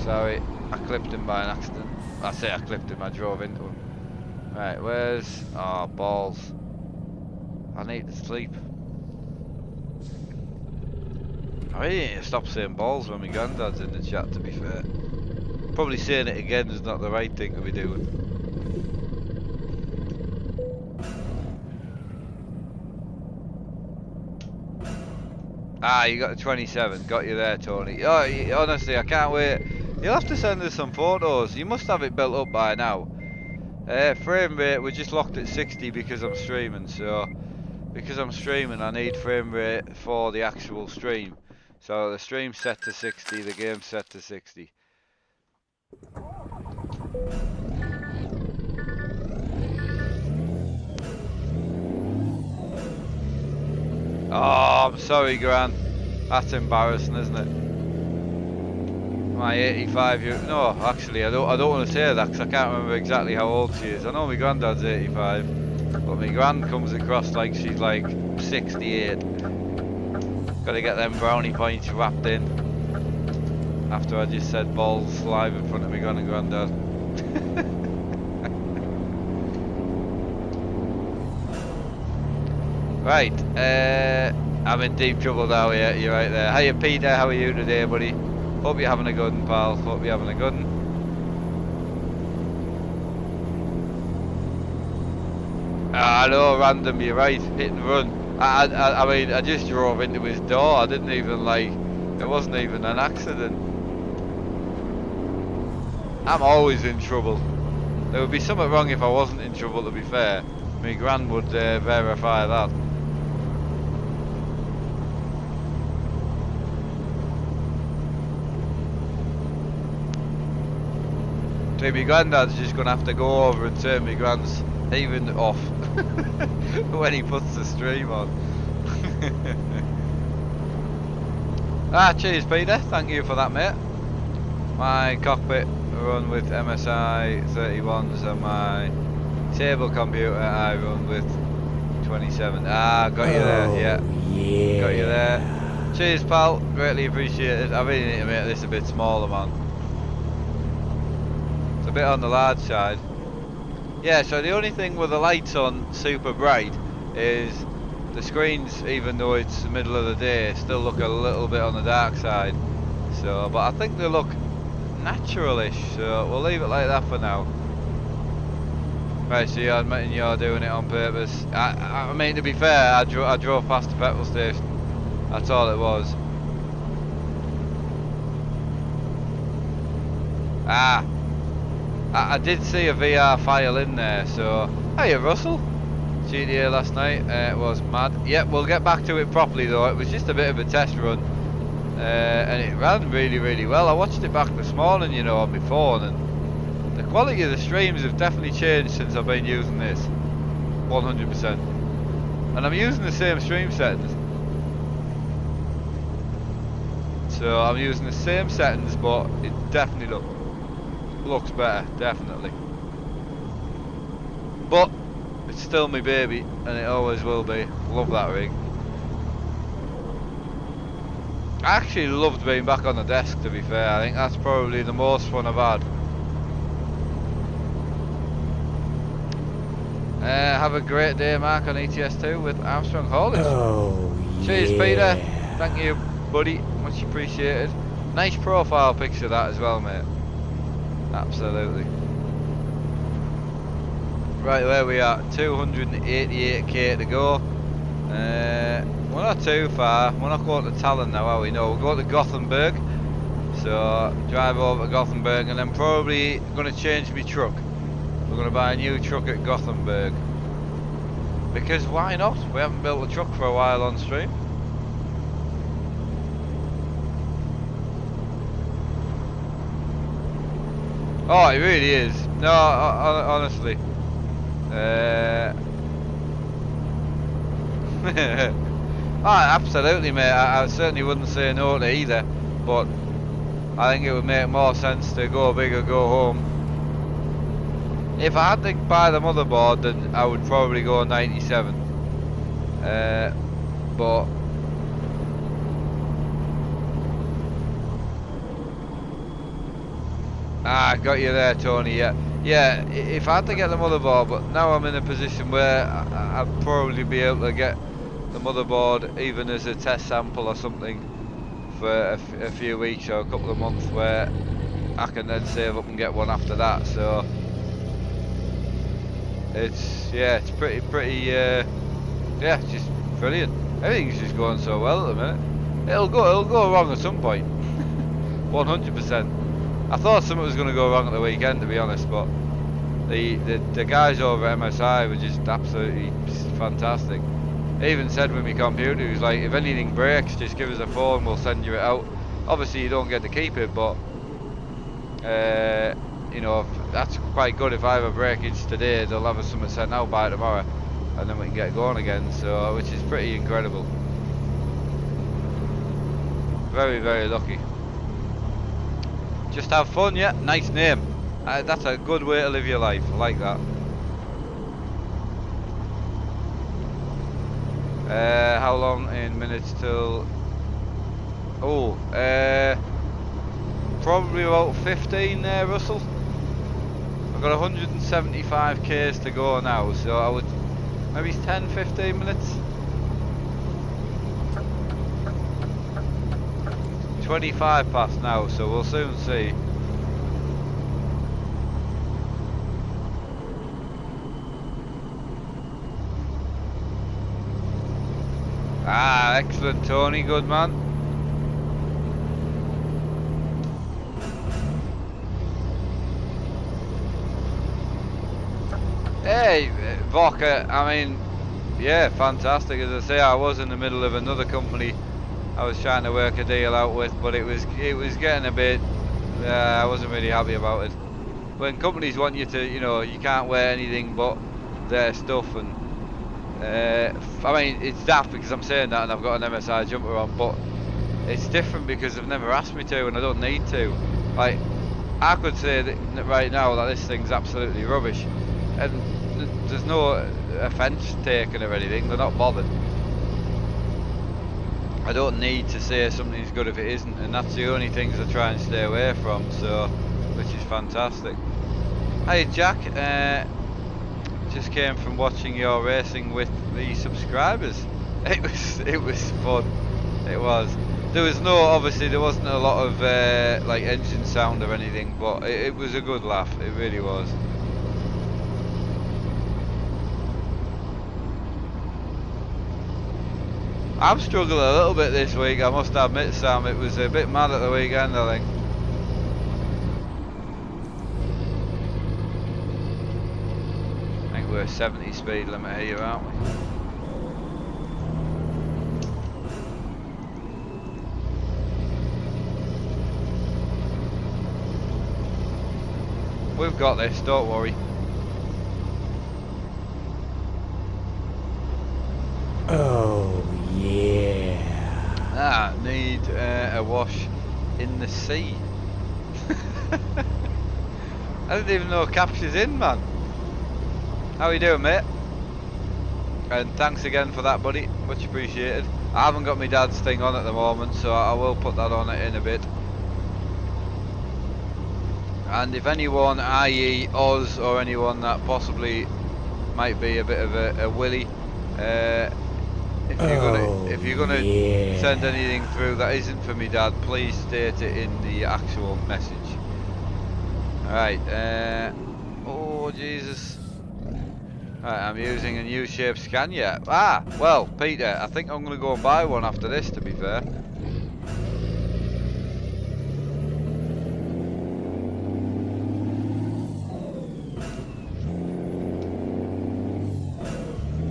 Sorry, I clipped him by an accident. I say I clipped him, I drove into him. Right, where's... oh, balls. I need to sleep. I really need to stop saying balls when my granddad's in the chat, to be fair. Probably saying it again is not the right thing to be doing. Ah, you got the 27. Got you there, Tony. Oh, honestly, I can't wait. You'll have to send us some photos. You must have it built up by now. Frame rate, we're just locked at 60 because I'm streaming. So, because I'm streaming, I need frame rate for the actual stream. So the stream's set to 60, the game's set to 60. Oh, I'm sorry, Gran. That's embarrassing, isn't it? My 85 year... no, actually, I don't want to say that because I can't remember exactly how old she is. I know my granddad's 85, but my gran comes across like she's like 68. Got to get them brownie points wrapped in. After I just said balls live in front of my gran and granddad. Right, I'm in deep trouble now. Yeah, you're right there. Hiya Peter, how are you today, buddy? Hope you're having a good one, pal. Hope you're having a good one. I know, random, you're right. Hit and run. I mean, I just drove into his door. I didn't even like... it wasn't even an accident. I'm always in trouble. There would be something wrong if I wasn't in trouble, to be fair. My gran would verify that. So my granddad's just going to have to go over and turn my gran's even off when he puts the stream on. Cheers Peter, thank you for that, mate. My cockpit run with MSI 31s and my table computer I run with 27. Got you there, yeah. Got you there. Cheers pal, greatly appreciated. I really need to make this a bit smaller, man. It's a bit on the large side. Yeah, so the only thing with the lights on super bright is the screens, even though it's the middle of the day, still look a little bit on the dark side. So, but I think they look naturalish, so we'll leave it like that for now. Right, so you're admitting you're doing it on purpose. I mean, to be fair, I drove past the petrol station. That's all it was. Ah, I did see a VR file in there, so... Hiya, Russell. GTA last night, it was mad. Yep, we'll get back to it properly though. It was just a bit of a test run. And it ran really, really well. I watched it back this morning, you know, on my phone, and the quality of the streams have definitely changed since I've been using this. 100%. And I'm using the same stream settings. So I'm using the same settings, but it definitely looks better, definitely. But it's still my baby, and it always will be. Love that rig. I actually loved being back on the desk, to be fair. I think that's probably the most fun I've had. Have a great day, Mark, on ETS2 with Armstrong haulage. Oh, cheers, yeah. Peter. Thank you, buddy. Much appreciated. Nice profile picture that as well, mate. Absolutely. Right, where we are, 288k to go. We're not too far. We're not going to Tallinn now, are we? No, we're going to Gothenburg. So drive over to Gothenburg, and then probably going to change my truck. We're going to buy a new truck at Gothenburg. Because why not? We haven't built a truck for a while on stream. Oh, it really is. No, honestly. Oh, absolutely, mate. I certainly wouldn't say no to either, but I think it would make more sense to go big or go home. If I had to buy the motherboard, then I would probably go 97. But I got you there, Tony. Yeah. If I had to get the motherboard, but now I'm in a position where I'd probably be able to get the motherboard even as a test sample or something for a few weeks or a couple of months, where I can then save up and get one after that. So it's pretty it's just brilliant. Everything's just going so well at the minute. It'll go wrong at some point. 100%. I thought something was going to go wrong at the weekend, to be honest, but the guys over at MSI were just absolutely fantastic. They even said with my computer, he was like, if anything breaks, just give us a phone, we'll send you it out. Obviously you don't get to keep it, but you know, that's quite good. If I have a breakage today, they'll have us something sent out by tomorrow, and then we can get going again, so which is pretty incredible. Very, very lucky. Just have fun, yeah. Nice name. That's a good way to live your life. I like that. How long in minutes till? Oh, probably about 15 there, Russell. I've got 175 k's to go now, so I would maybe 10-15 minutes. 25 past now, so we'll soon see. Ah, excellent, Tony, good man. Hey, Vodka, I mean, yeah, fantastic. As I say, I was in the middle of another company I was trying to work a deal out with, but it was getting a bit, I wasn't really happy about it. When companies want you to, you know, you can't wear anything but their stuff, and I mean, it's daft because I'm saying that and I've got an MSI jumper on, but it's different because they've never asked me to and I don't need to. Like, I could say that right now that this thing's absolutely rubbish, and there's no offence taken or anything, they're not bothered. I don't need to say something's good if it isn't, and that's the only things I try and stay away from, so, which is fantastic. Hey Jack, just came from watching your racing with the subscribers. It was fun. It was. There was no, obviously there wasn't a lot of like engine sound or anything, but it was a good laugh, it really was. I'm struggling a little bit this week, I must admit, Sam. It was a bit mad at the weekend, I think. I think we're 70 speed limit here, aren't we? We've got this, don't worry. Oh yeah. Ah, need a wash in the sea. I didn't even know Capture's in, man. How you doing, mate? And thanks again for that, buddy. Much appreciated. I haven't got my dad's thing on at the moment, so I will put that on it in a bit. And if anyone, i.e. Oz, or anyone that possibly might be a bit of a willy, if you're gonna yeah. send anything through that isn't for me dad, please state it in the actual message. Alright, oh Jesus. Right, I'm using a new shape Scania. Ah, well, Peter, I think I'm gonna go and buy one after this, to be fair.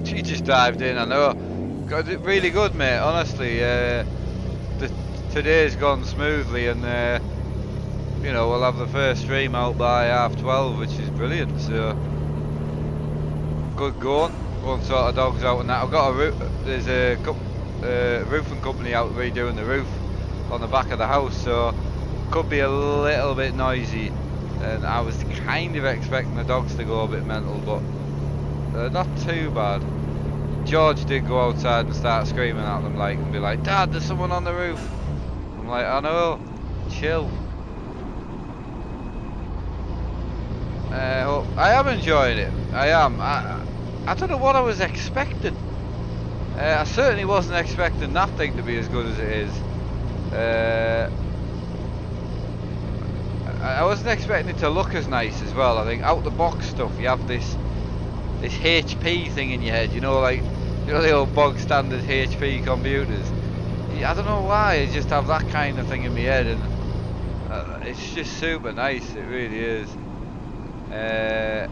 She just dived in, I know. Got it really good, mate, honestly. Today's gone smoothly, and you know, we'll have the first stream out by 12:30, which is brilliant, so good going. Go and sort of dogs out and that. I've got there's a roofing company out redoing the roof on the back of the house, so could be a little bit noisy, and I was kind of expecting the dogs to go a bit mental, but not too bad. George did go outside and start screaming at them, like, and be like, "Dad, there's someone on the roof." I'm like, "I know, chill." Well, I am enjoying it. I am. I don't know what I was expecting. I certainly wasn't expecting that thing to be as good as it is. I wasn't expecting it to look as nice as well. I think out the box stuff, you have this HP thing in your head, you know, like, you know, the old bog standard HP computers. I don't know why, I just have that kind of thing in my head, and it's just super nice, it really is. And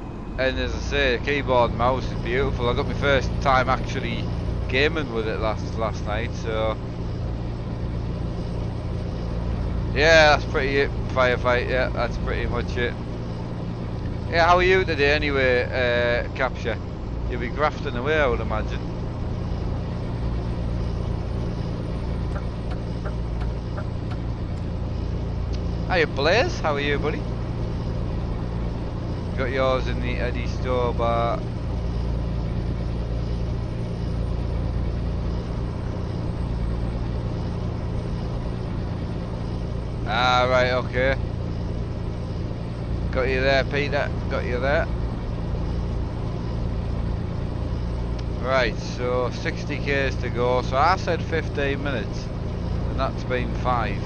as I say, the keyboard and mouse is beautiful. I got my first time actually gaming with it last night, so yeah, that's pretty it. Firefight, yeah, that's pretty much it. Yeah, how are you today anyway, Capture? You'll be grafting away, I would imagine. Hiya Blaze, how are you, buddy? Got yours in the Eddie store bar. Ah, right, okay. Got you there, Peter. Got you there. Right, so 60 k's to go. So I said 15 minutes, and that's been 5.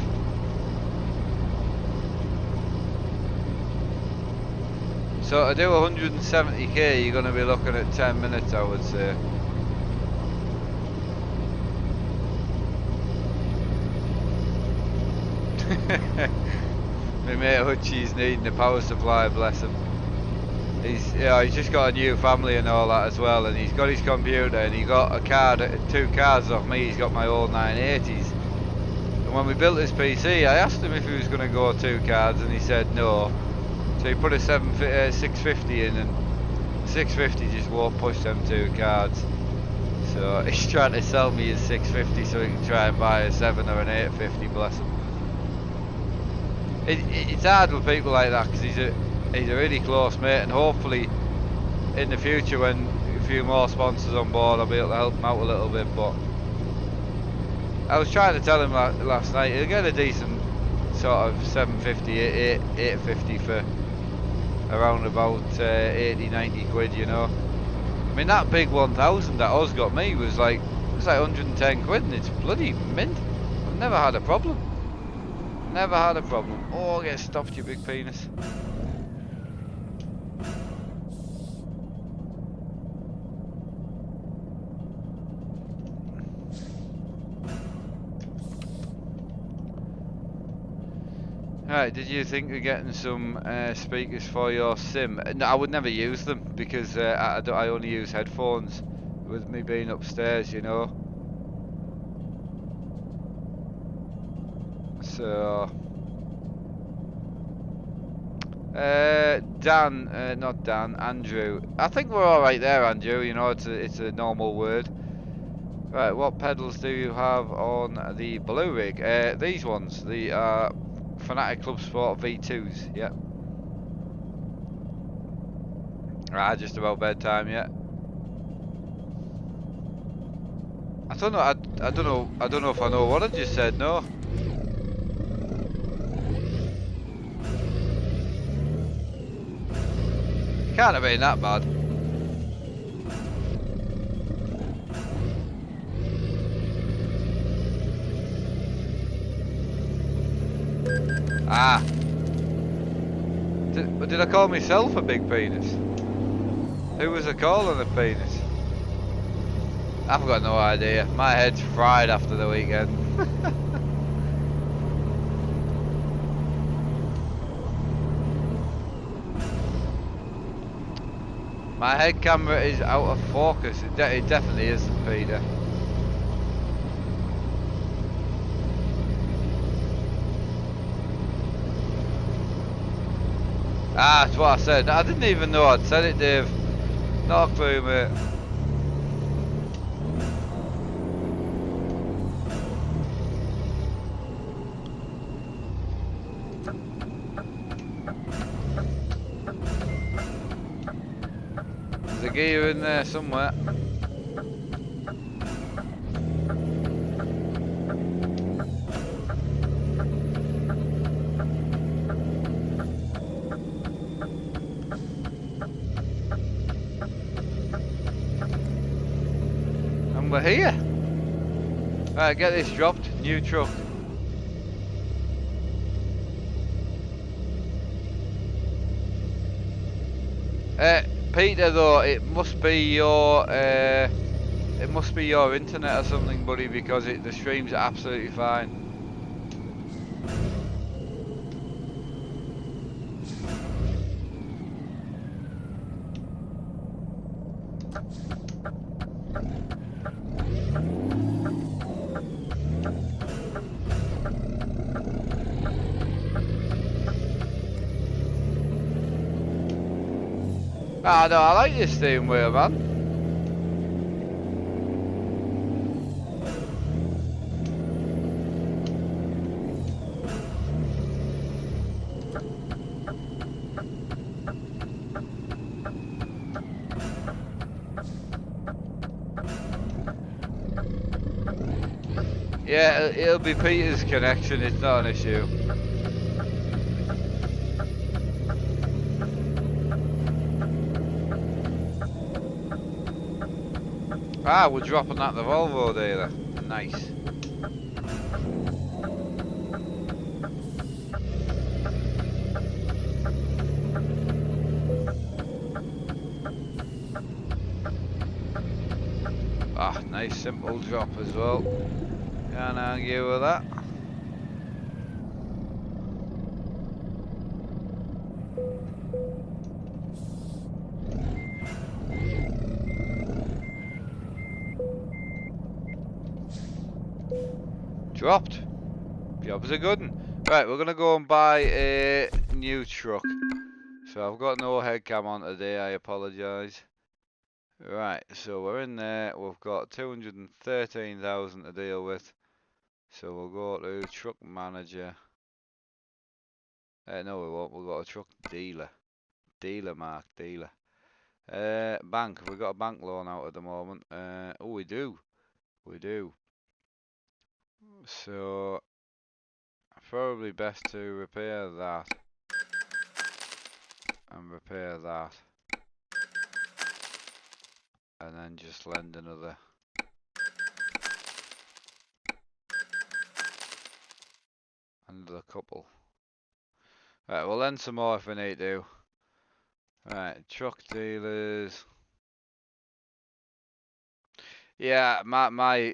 So to do 170k, you're going to be looking at 10 minutes, I would say. My mate Hutchie's needing a power supply, bless him. He's just got a new family and all that as well, and he's got his computer, and he got a card, 2 cards off me. He's got my old 980s. And when we built this PC, I asked him if he was going to go 2 cards, and he said no. So he put a 650 in, and 650 just won't push them 2 cards. So he's trying to sell me his 650 so he can try and buy a 7 or an 850, bless him. It's hard with people like that, because he's a really close mate, and hopefully in the future when a few more sponsors on board, I'll be able to help him out a little bit. But I was trying to tell him last night, he'll get a decent sort of 750, 850 for around about 80, 90 quid, you know. I mean, that big 1000 that Oz got me was like 110 quid, and it's bloody mint. Never had a problem. Never had a problem. Oh, get stopped, you big penis. Right, did you think of getting some speakers for your sim? No, I would never use them because I only use headphones with me being upstairs, you know. So, not Dan, Andrew. I think we're all right there, Andrew. You know, it's a normal word. Right, what pedals do you have on the blue rig? These ones, the Fanatic Club Sport V2s. Yeah. Right, just about bedtime. Yeah. I don't know. I don't know. I don't know if I know what I just said. No. Can't have been that bad. Ah. Did I call myself a big penis? Who was I calling a penis? I've got no idea. My head's fried after the weekend. My head camera is out of focus. It definitely isn't, Peter. Ah, that's what I said. I didn't even know I'd said it, Dave. Not a clue, mate. There's a gear in there somewhere. And we're here. Right, get this dropped. New truck. Peter, though, it must be your internet or something, buddy, because the streams are absolutely fine. Ah, no, I like this steering wheel, man. Yeah, it'll be Peter's connection, it's not an issue. Ah, we're dropping that the Volvo dealer. Nice. Ah, nice simple drop as well. Can't argue with that. Dropped. Job's a good one. Right, we're gonna go and buy a new truck. So I've got no head cam on today, I apologise. Right, so we're in there, we've got 213,000 to deal with. So we'll go to truck manager. No we won't, we've got a truck dealer. Dealer, Mark, dealer. Bank, we've got a bank loan out at the moment. Oh, we do. We do. So, probably best to repair that. And repair that. And then just lend another. couple. Right, we'll lend some more if we need to. Right, truck dealers. Yeah, my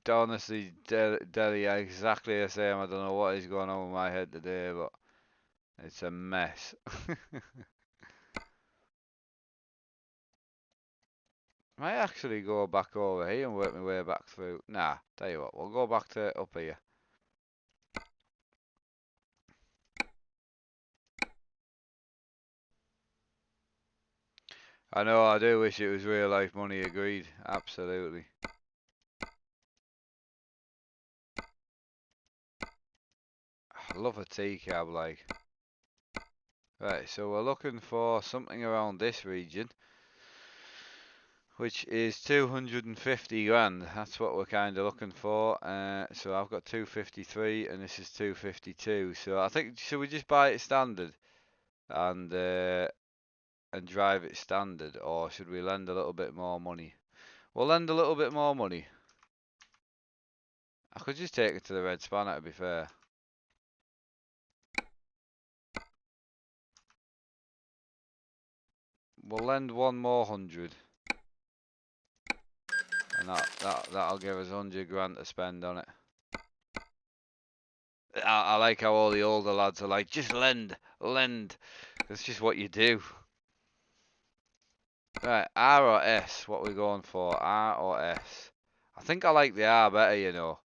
honestly, Delhi, exactly the same. I don't know what is going on with my head today, but it's a mess. Might actually go back over here and work my way back through. Nah, tell you what, we'll go back to up here. I know, I do wish it was real life money, agreed. Absolutely. I love a T-cab, like. Right, so we're looking for something around this region, which is 250 grand. That's what we're kind of looking for. So I've got 253 and this is 252. So I think, should we just buy it standard and drive it standard, or should we lend a little bit more money? We'll lend a little bit more money. I could just take it to the red spanner, to be fair. We'll lend one more 100. And that'll give us 100 grand to spend on it. I like how all the older lads are like, just lend. That's just what you do. Right, R or S? What are we going for? R or S? I think I like the R better, you know.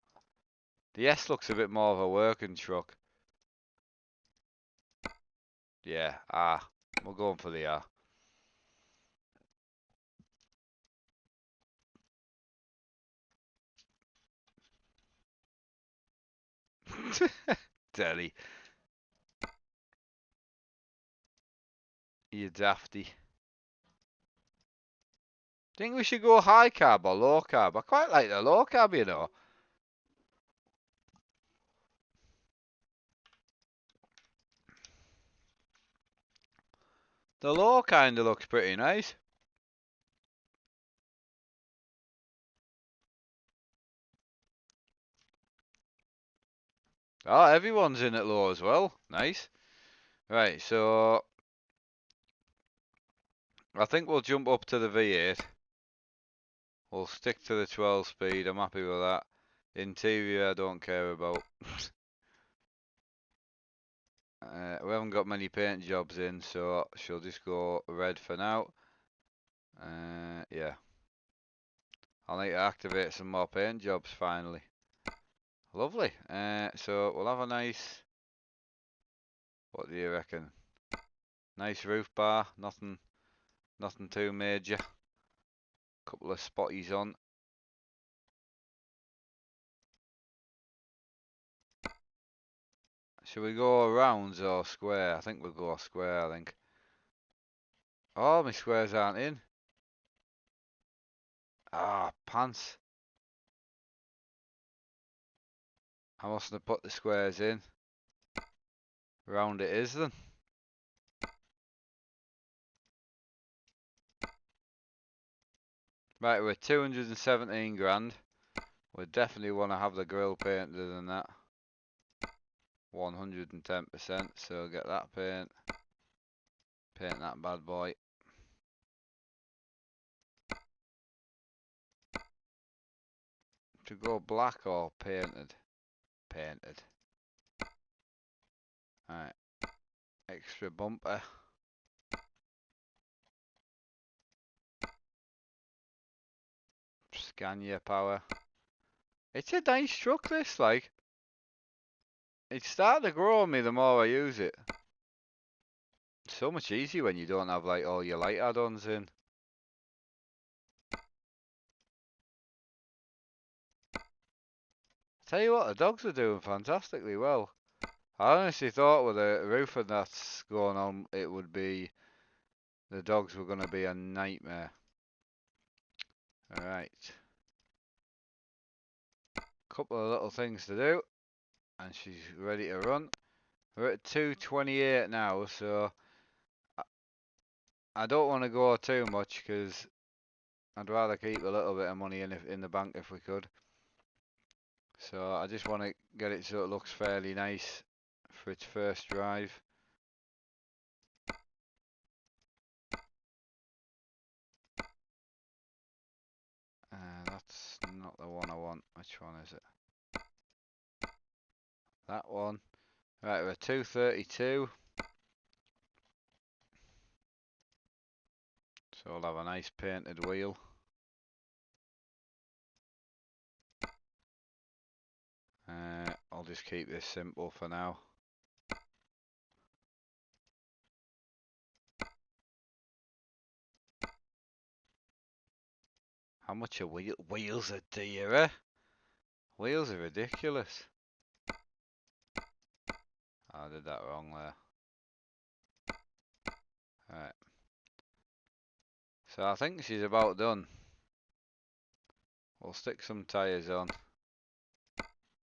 The S looks a bit more of a working truck. Yeah, R. We're going for the R. Delhi. You dafty. Think we should go high carb or low carb? I quite like the low carb, you know. The low kind of looks pretty nice. Oh, everyone's in at low as well. Nice. Right, so I think we'll jump up to the V8. We'll stick to the 12 speed. I'm happy with that. Interior, I don't care about. We haven't got many paint jobs in, so she'll just go red for now. Yeah. I'll need to activate some more paint jobs finally. Lovely. So we'll have a nice, what do you reckon? Nice roof bar, nothing too major. Couple of spotties on. Should we go rounds or square? I think we'll go square, I think. Oh, my squares aren't in. Ah, pants. I mustn't have put the squares in. Round it is then. Right, we're 217 grand. We definitely want to have the grill painted than that. 110%, so get that paint. Paint that bad boy. To go black or painted? Painted. Alright. Extra bumper. Scania power. It's a nice truck, this, like. It's starting to grow on me the more I use it. It's so much easier when you don't have, like, all your light add-ons in. Tell you what, the dogs are doing fantastically well. I honestly thought with the roofing that's going on, it would be, the dogs were going to be a nightmare. Alright. Couple of little things to do, and she's ready to run. We're at 228 now, so I don't want to go too much because I'd rather keep a little bit of money in the bank if we could. So I just want to get it so it looks fairly nice for its first drive. That's not the one I want. Which one is it? That one. Right, we're 232. So we'll have a nice painted wheel. I'll just keep this simple for now. How much are wheels are dear, eh? Wheels are ridiculous. I did that wrong there. Right. So I think she's about done. We'll stick some tyres on.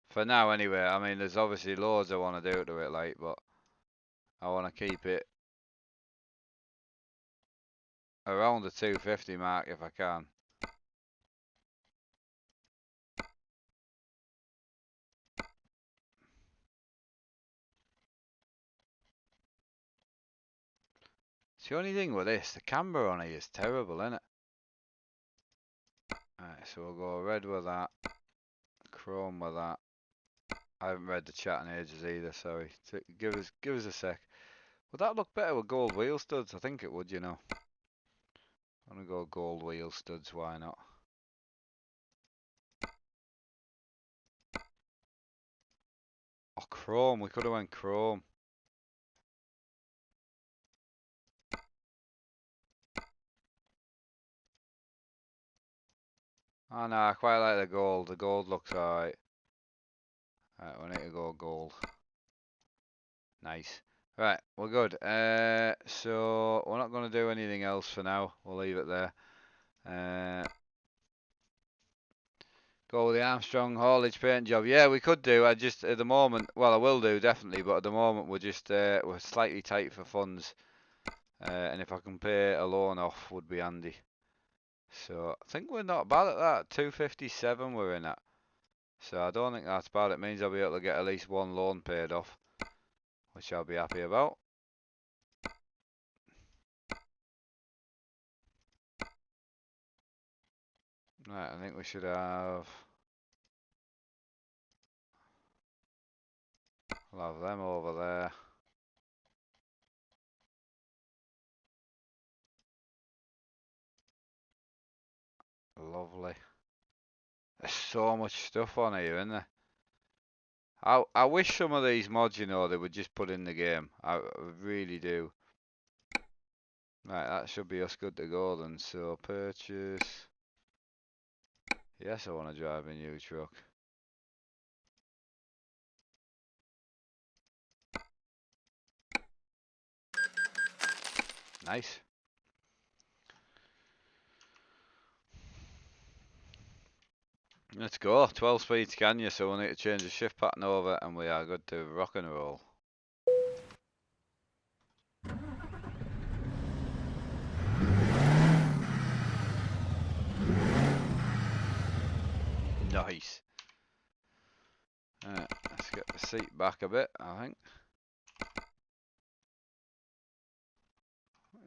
For now anyway, I mean there's obviously loads I want to do to it like, but I want to keep it around the 250 mark if I can. It's the only thing with this, the camber on it is terrible, isn't it? Alright, so we'll go red with that, chrome with that. I haven't read the chat in ages either, sorry. Give us a sec. Would that look better with gold wheel studs? I think it would, you know. I'm gonna go gold wheel studs, why not? Oh, chrome, we could have went chrome. Oh no, I quite like the gold. The gold looks alright. Alright, we need to go gold. Nice. Right, we're good. So we're not going to do anything else for now. We'll leave it there. Go with the Armstrong haulage paint job. Yeah, we could do. I just at the moment, well, I will do definitely, but at the moment we're just we're slightly tight for funds, and if I can pay a loan off, would be handy. So I think we're not bad at that. 257 we're in at. So I don't think that's bad. It means I'll be able to get at least one loan paid off, which I'll be happy about. Right, I think we should have. I'll have them over there. Lovely. There's so much stuff on here, isn't there? I wish some of these mods, you know, they would just put in the game. I really do. Right, that should be us good to go then. So purchase. Yes, I want to drive a new truck. Nice. Let's go. 12 speeds can you? So we'll need to change the shift pattern over and we are good to rock and roll. Nice. Let's get the seat back a bit, I think.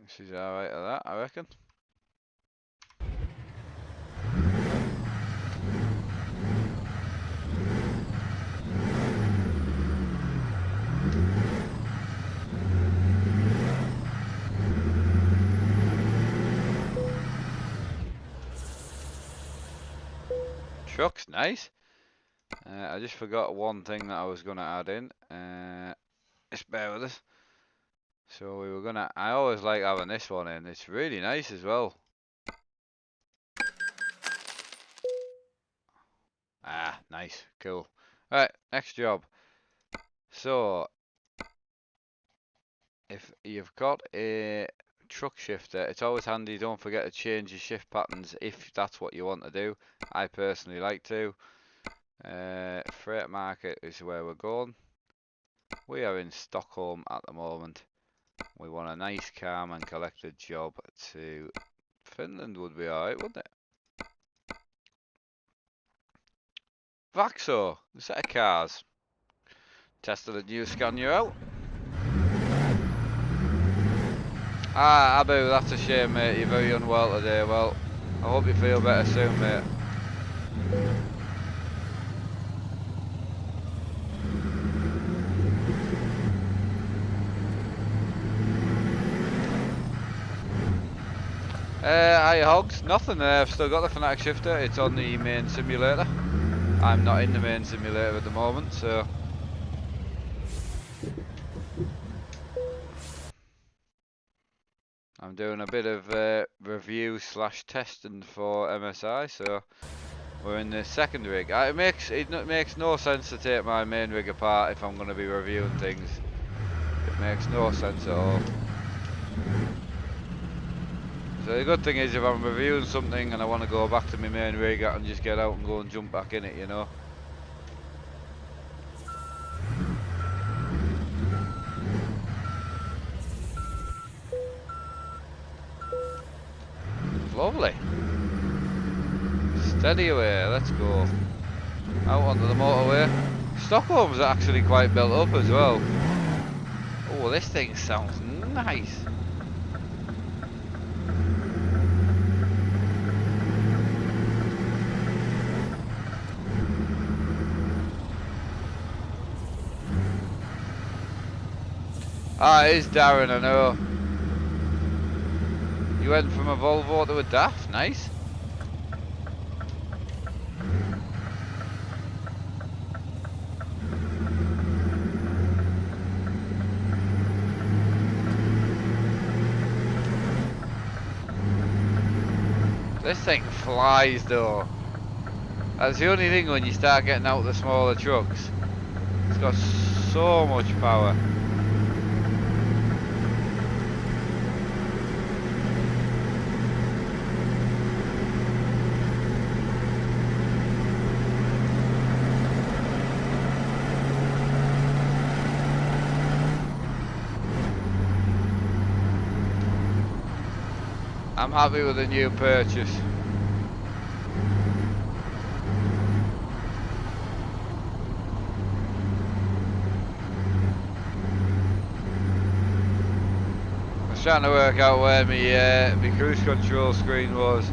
She's alright at that, I reckon. Truck's nice. I just forgot one thing that I was going to add in. Just bear with us. So we were going to... I always like having this one in. It's really nice as well. Ah, nice. Cool. Right, next job. So, if you've got a truck shifter, it's always handy. Don't forget to change your shift patterns if that's what you want to do. I personally like to. Freight market is where we're going. We are in Stockholm at the moment. We want a nice, calm and collected job to Finland would be alright, wouldn't it? Vaxo, a set of cars. Tested a new Scania out. Ah, Abu, that's a shame, mate. You're very unwell today. Well, I hope you feel better soon, mate. Hiya Hogs, nothing. I've still got the Fanatic Shifter. It's on the main simulator. I'm not in the main simulator at the moment, so I'm doing a bit of review / testing for MSI. So we're in the second rig. It makes no sense to take my main rig apart if I'm going to be reviewing things. It makes no sense at all. So the good thing is, if I'm reviewing something and I want to go back to my main rig, I can just get out and go and jump back in it, you know. Lovely. Steady away, let's go. Out onto the motorway. Stockholm's actually quite built up as well. Oh, this thing sounds nice. Ah, it is Darren, I know. You went from a Volvo to a DAF, nice. This thing flies though. That's the only thing when you start getting out the smaller trucks. It's got so much power. I'm happy with the new purchase. I was trying to work out where my cruise control screen was.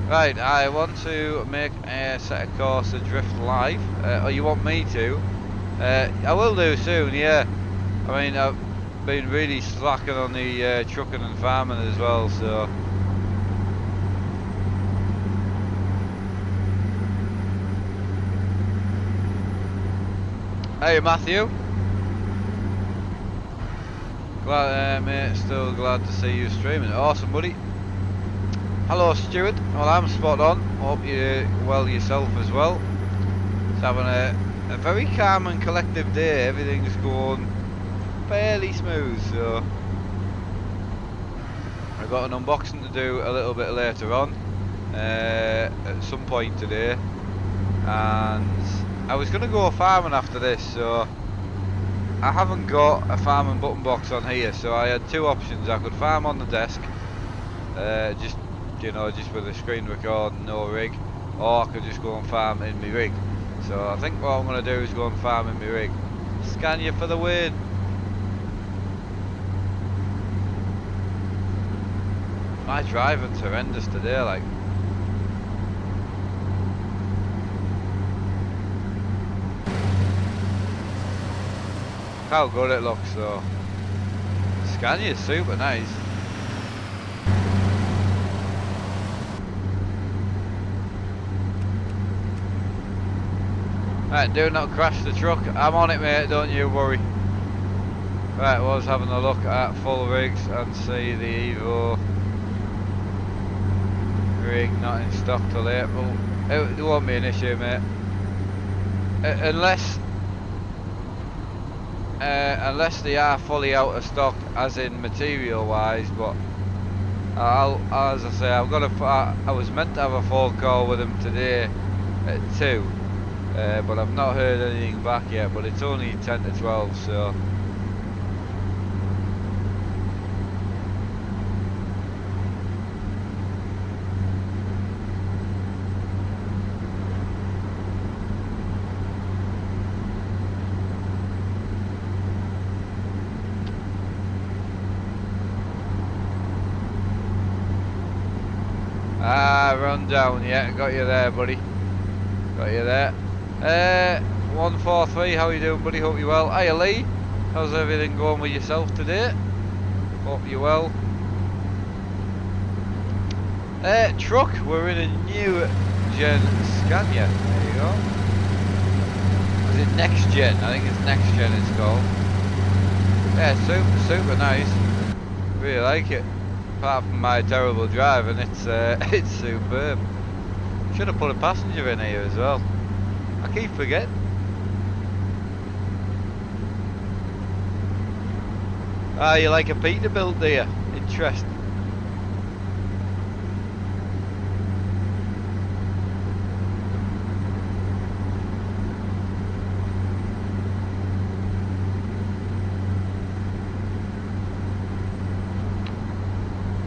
Right, I want to make a set of course to drift live. Or you want me to? I will do soon, yeah. I mean, I've been really slacking on the trucking and farming as well, so. Hey Matthew. Glad, mate, still glad to see you streaming. Awesome, buddy. Hello Stuart. Well, I'm spot on. Hope you're well yourself as well. It's having a very calm and collective day. Everything's going fairly smooth, so I've got an unboxing to do a little bit later on at some point today, and I was going to go farming after this, so I haven't got a farming button box on here, so I had two options. I could farm on the desk, just with the screen recording, no rig, or I could just go and farm in my rig. So I think what I'm going to do is go and farm in my rig. Scania for the win. My driving's horrendous today, like. How good it looks though. Scania's super nice. Right, do not crash the truck. I'm on it, mate, don't you worry. Right, I was having a look at full rigs and see the Evo rig not in stock till April. It won't be an issue, mate. Unless they are fully out of stock, as in material wise, but as I say, I was meant to have a phone call with them today at 2, but I've not heard anything back yet, but it's only 10 to 12, so. Ah, run down, yeah, got you there, buddy. Got you there. 143, how you doing, buddy? Hope you're well. Hiya, Lee. How's everything going with yourself today? Hope you're well. Truck, we're in a new gen Scania. There you go. Is it next gen? I think it's next gen it's called. Yeah, super nice. Really like it. Apart from my terrible driving, it's it's superb. Should have put a passenger in here as well. I keep forgetting. Ah, you like a Peterbilt, do you? Interesting.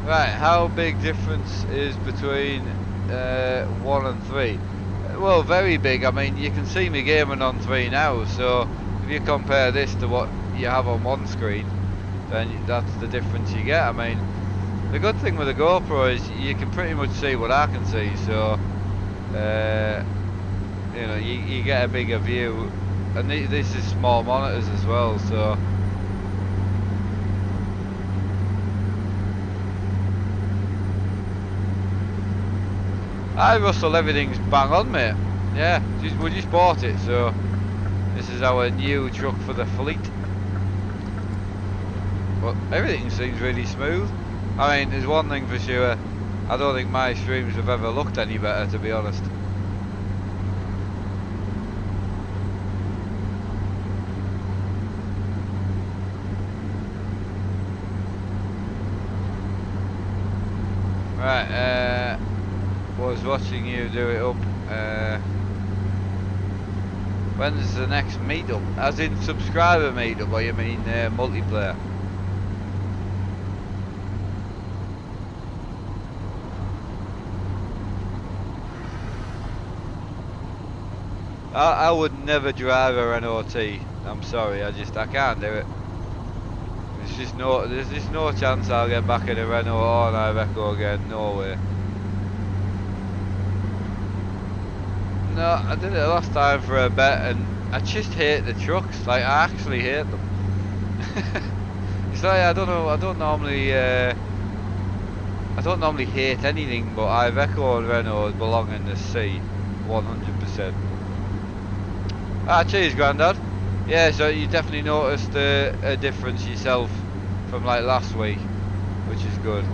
Right, how big difference is between 1 and 3? Well, very big. I mean, you can see me gaming on 3 now, so if you compare this to what you have on one screen, then that's the difference you get. I mean, the good thing with the GoPro is you can pretty much see what I can see, so you know, you get a bigger view, and this is small monitors as well, so. Hi Russell, everything's bang on, mate. Yeah, we just bought it, so this is our new truck for the fleet. But everything seems really smooth. I mean, there's one thing for sure, I don't think my streams have ever looked any better, to be honest. Right, was watching you do it up. When's the next meetup? As in subscriber meetup, or you mean multiplayer? I would never drive a Renault T. I'm sorry, I can't do it. There's just no chance I'll get back in a Renault or an Iveco again. No way. No, I did it last time for a bet, and I just hate the trucks. Like, I actually hate them. It's like I don't normally hate anything, but Iveco and Renault belong in the C, 100%. Ah, cheers, Grandad. Yeah, so you definitely noticed a difference yourself from like last week, which is good.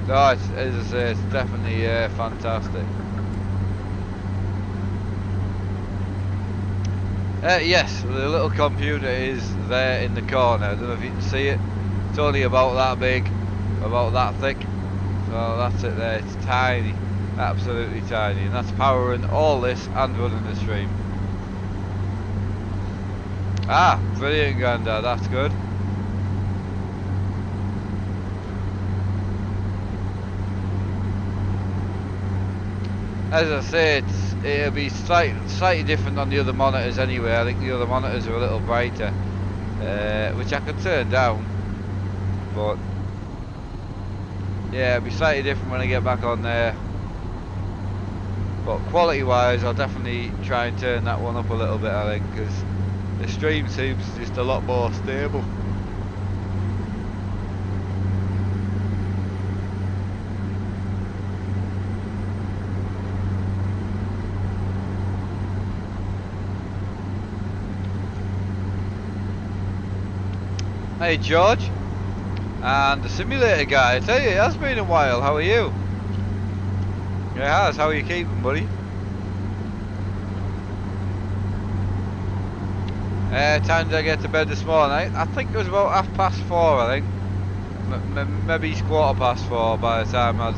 No, as I say, it's definitely fantastic. Yes, the little computer is there in the corner. I don't know if you can see it. It's only about that big, about that thick. So that's it there. It's tiny, absolutely tiny, and that's powering all this and running the stream. Ah, brilliant, Grandad. That's good. As I say, it'll be slightly different on the other monitors anyway. I think the other monitors are a little brighter, which I can turn down, but yeah, it'll be slightly different when I get back on there. But quality wise, I'll definitely try and turn that one up a little bit, I think, because the stream seems just a lot more stable. Hey George, and the simulator guy, I tell you, it has been a while. How are you? Yeah, it has. How are you keeping, buddy? Time did I get to bed this morning? I think it was about 4:30, I think. Maybe it's 4:15 by the time I'd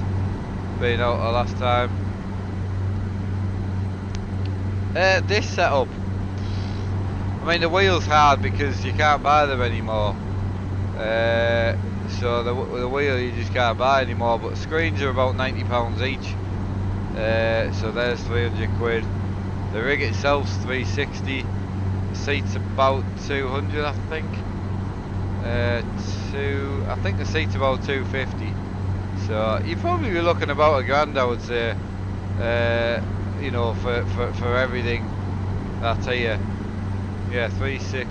been out the last time. This setup, I mean, the wheel's hard because you can't buy them anymore. So the wheel you just can't buy anymore, but screens are about £90 each. So there's 300 quid. The rig itself's 360. The seats about 200, I think. I think the seat's about 250. So you'd probably be looking about £1,000, I would say. You know, for everything that's here. Yeah, 3.6.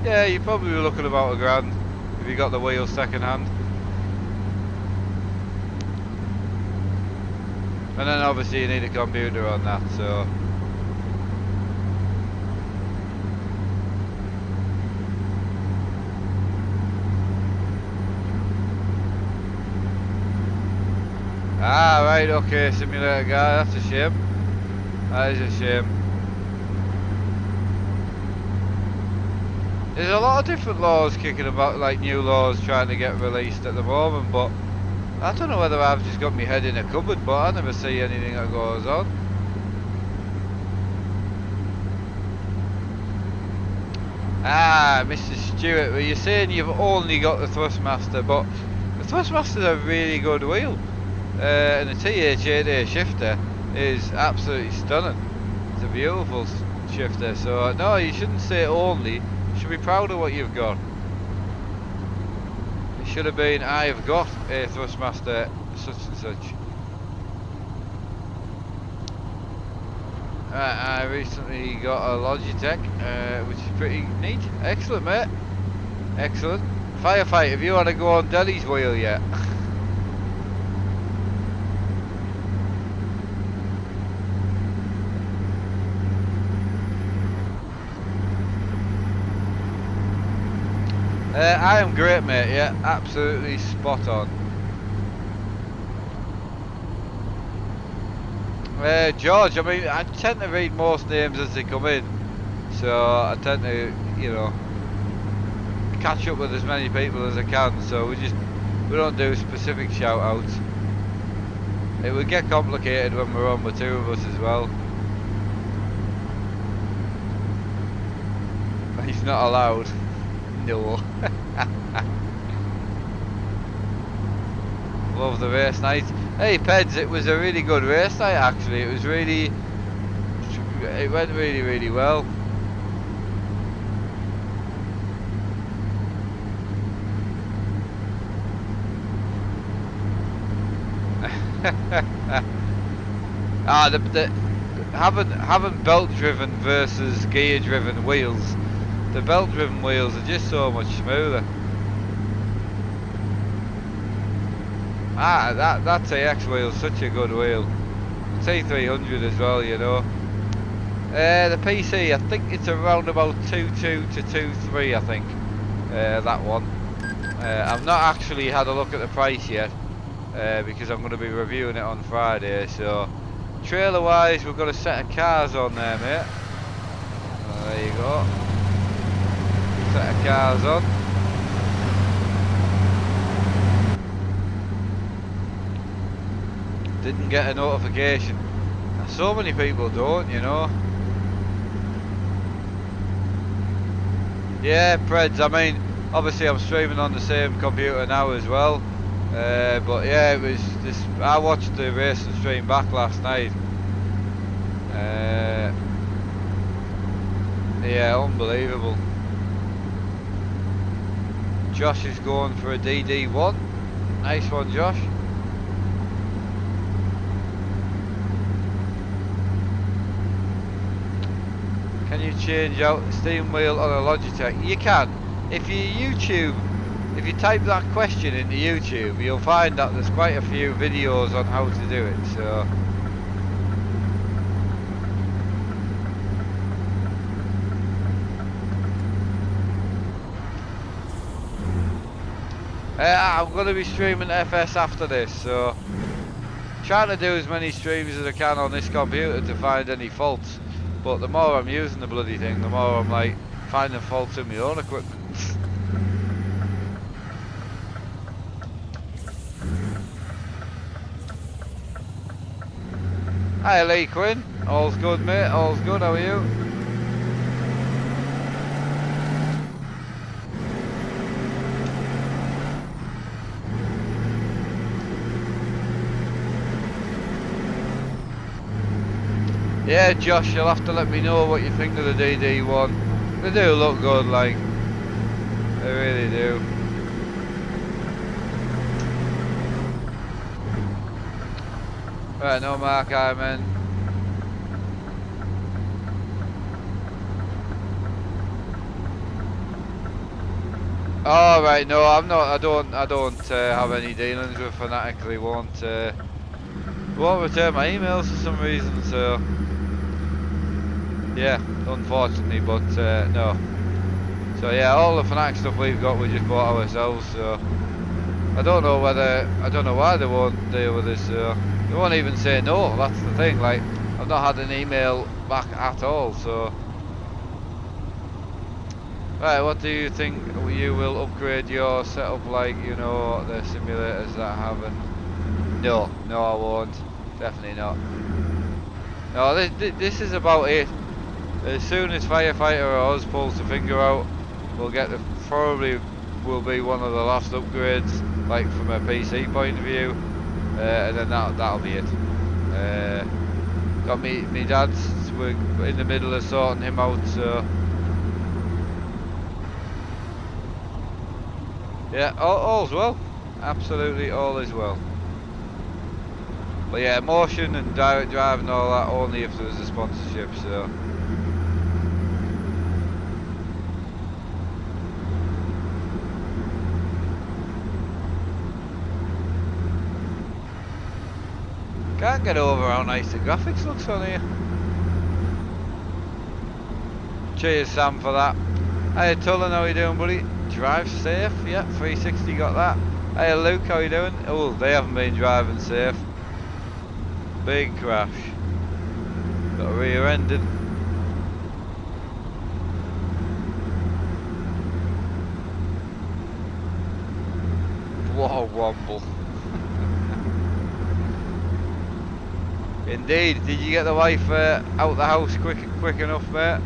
Yeah, you'd probably be looking about £1,000 if you got the wheels second hand. And then obviously you need a computer on that, so. Ah, right, okay, simulator guy, that's a shame. That is a shame. There's a lot of different laws kicking about, like new laws trying to get released at the moment, but I don't know whether I've just got my head in a cupboard, but I never see anything that goes on. Ah, Mr. Stewart, well, you're saying you've only got the Thrustmaster, but the Thrustmaster's a really good wheel. And the TH8A shifter is absolutely stunning. It's a beautiful shifter, so no, you shouldn't say only. You should be proud of what you've got. It should have been, I've got a Thrustmaster such and such. I recently got a Logitech, which is pretty neat. Excellent, mate. Excellent. Firefight, have you had to go on Delhi's wheel yet? I am great, mate. Yeah, absolutely spot on. George, I mean, I tend to read most names as they come in, so I tend to, you know, catch up with as many people as I can. So we don't do specific shout outs. It would get complicated when we're on with two of us as well. He's not allowed. No. Love the race night. Hey Peds, it was a really good race night actually. It went really, really well. Having belt driven versus gear driven wheels. The belt driven wheels are just so much smoother. That TX wheel is such a good wheel. T300 as well, you know. The PC, I think it's around about 2.2 to 2.3, I think. That one. I've not actually had a look at the price yet, because I'm going to be reviewing it on Friday. So, trailer wise, we've got a set of cars on there, mate. There you go. Set of cars on. Didn't get a notification. So many people don't, you know. Yeah, Preds, I mean, obviously I'm streaming on the same computer now as well. But yeah, it was this. I watched the race and stream back last night. Yeah, unbelievable. Josh is going for a DD1. Nice one, Josh. Can you change out the steering wheel on a Logitech? You can. If you type that question into YouTube, you'll find that there's quite a few videos on how to do it. So. I'm going to be streaming FS after this, so trying to do as many streams as I can on this computer to find any faults. But the more I'm using the bloody thing, the more I'm like finding faults in my own equipment. Hi Lee Quinn, all's good mate, all's good, how are you? Yeah, Josh, you'll have to let me know what you think of the DD1. They do look good, like, they really do. Right, no mark, Iron. Oh right, no, I'm not. I don't have any dealings with Fanatically. Won't return my emails for some reason. So yeah, unfortunately, but no. So yeah, all the Fanatic stuff we've got, we just bought ourselves. So I don't know why they won't deal with this. So they won't even say no. That's the thing. Like, I've not had an email back at all. So. Right, what do you think you will upgrade your setup like, you know, the simulators that haven't? No, I won't. Definitely not. No, this is about it. As soon as Firefighter or us pulls the finger out, we'll get the, probably will be one of the last upgrades, like from a PC point of view, and then that'll be it. Got me dad's, we're in the middle of sorting him out, so. Yeah, all's well. Absolutely all is well. But yeah, motion and direct drive and all that only if there was a sponsorship, so. Can't get over how nice the graphics looks on here. Cheers Sam for that. Hey Tullen, how you doing buddy? Drive safe, yeah, 360 got that. Hey Luke, how you doing? Oh, they haven't been driving safe. Big crash. Got rear-ended. What a womble. Indeed, did you get the wife out the house quick enough, mate?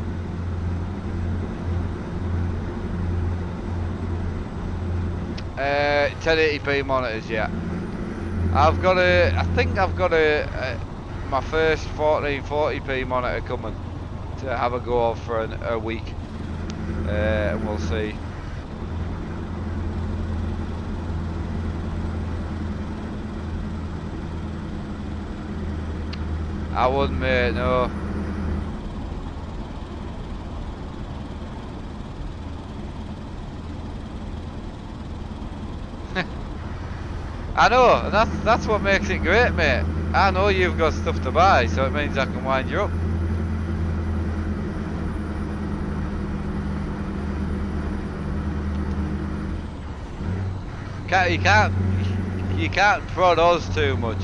Uh, 1080p monitors, yeah. I think I've got my first 1440p monitor coming to have a go of for a week, and we'll see. I wouldn't, mate, no. I know, and that's what makes it great, mate. I know you've got stuff to buy, so it means I can wind you up. You can't prod us too much.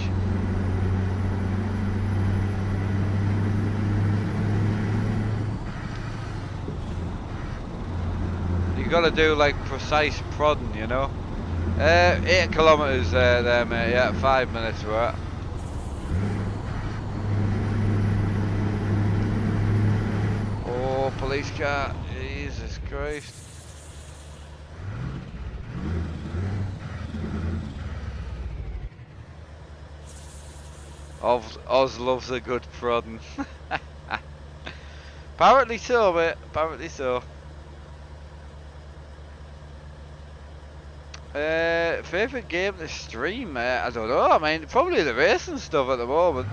You gotta do like precise prodding, you know. 8 kilometers there, mate. Yeah, 5 minutes we're at. Oh, police car! Jesus Christ! Oz loves a good prodding. Apparently so, mate. Apparently so. Favourite game to stream? I don't know. I mean, probably the racing stuff at the moment.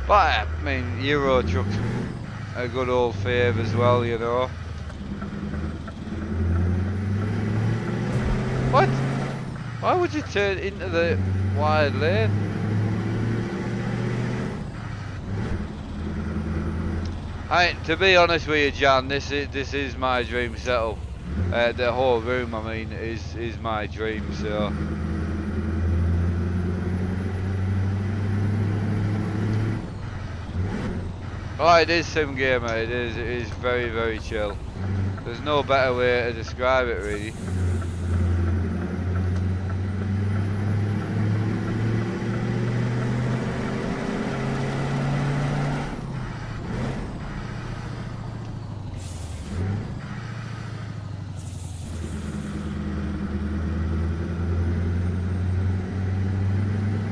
But I mean, Euro Truck's a good old fave as well, you know. What? Why would you turn into the wide lane? To be honest with you, Jan, this is my dream setup. The whole room, I mean, is my dream. So. Oh, it is sim gamer. It is very, very chill. There's no better way to describe it, really.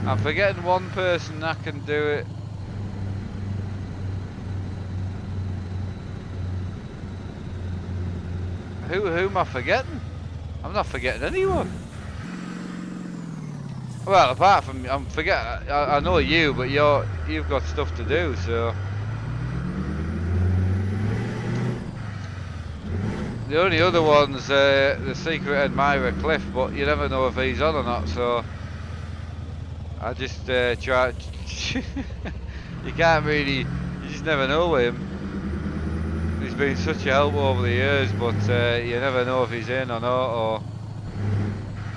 I'm forgetting one person that can do it. Who am I forgetting? I'm not forgetting anyone. Well, apart from I know you, but you've got stuff to do, so. The only other one's the secret admirer Cliff, but you never know if he's on or not, so I just try. You can't really, you just never know with him. He's been such a help over the years, but you never know if he's in or not. Or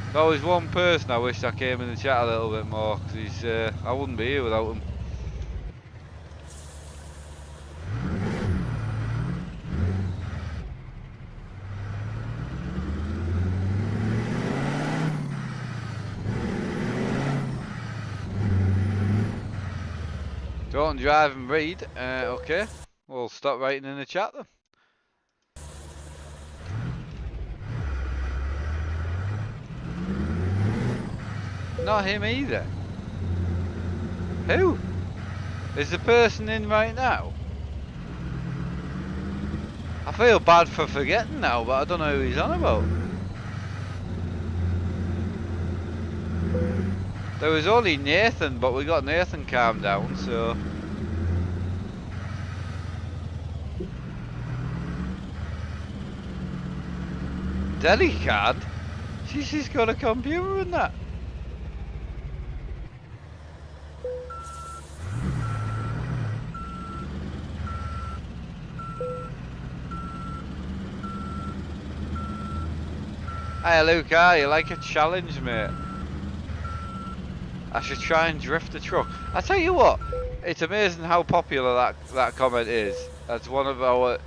there's always one person I wish I came in the chat a little bit more, because he's I wouldn't be here without him. Don't drive and read. Okay, we'll stop writing in the chat then. Not him either. Who? Is the person in right now? I feel bad for forgetting now, but I don't know who he's on about. There was only Nathan, but we got Nathan calmed down, so. Delhi card? She's got a computer and that. Hey Luca, you like a challenge, mate? I should try and drift the truck. I tell you what, it's amazing how popular that comment is. That's one of our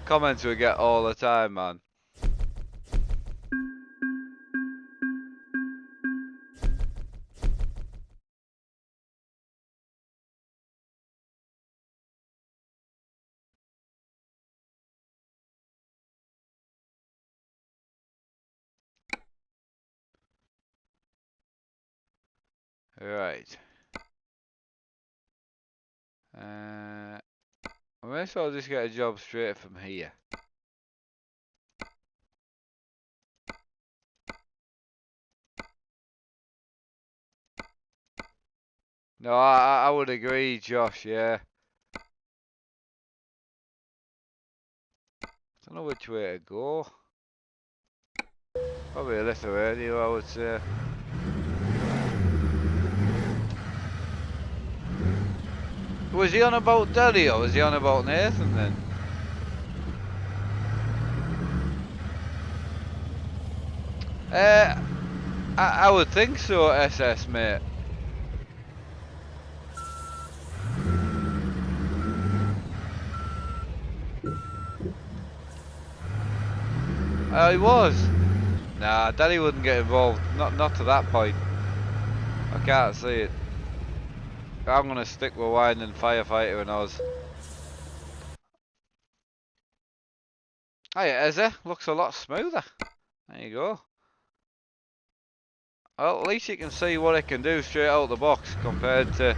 comments we get all the time, man. Right. I may as well just get a job straight from here. No, I would agree, Josh, yeah. Don't know which way to go. Probably a Lithuania, I would say. Was he on about Daddy or was he on about Nathan then? I would think so, SS mate. He was. Nah, Daddy wouldn't get involved. Not to that point. I can't see it. I'm gonna stick with Winding Firefighter and Oz. Oh yeah, Ezra looks a lot smoother. There you go. Well, at least you can see what it can do straight out the box compared to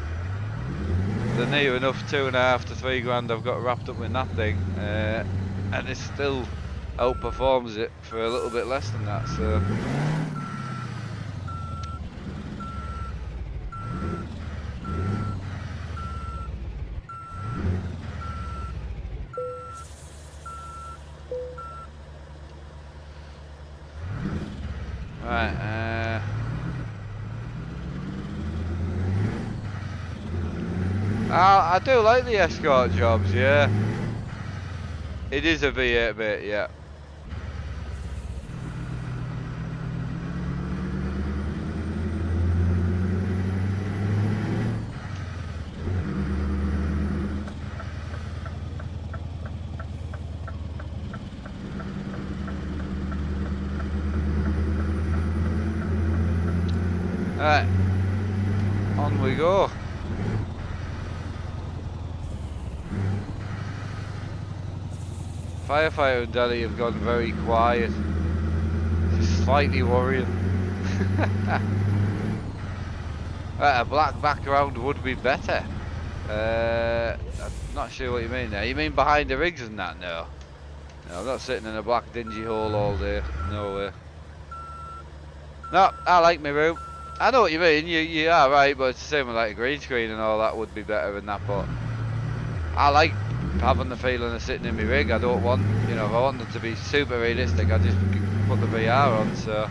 the near enough 2.5 to 3 grand I've got wrapped up in that thing, and it still outperforms it for a little bit less than that. So. Right, I do like the escort jobs, yeah. It is a V8 bit, yeah. Right, on we go. Firefighter and Daddy have gone very quiet. Just slightly worrying. Right, a black background would be better. I'm not sure what you mean there. You mean behind the rigs and that? No. No, I'm not sitting in a black dingy hole all day. No way. No, I like my room. I know what you mean. You are right, but it's the same with like a green screen and all that would be better than that. But I like having the feeling of sitting in my rig. I don't want, you know, if I want it to be super realistic, I just put the VR on. So,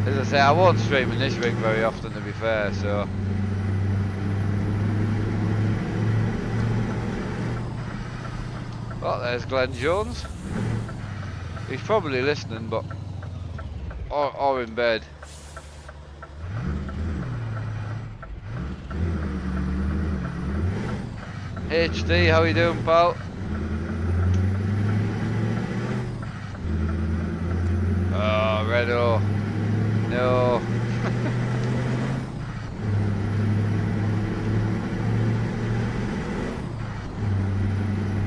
as I say, I won't stream in this rig very often, to be fair. So. Well, there's Glenn Jones. He's probably listening, but or in bed. HD, how you doing, pal? Oh, Redo. No.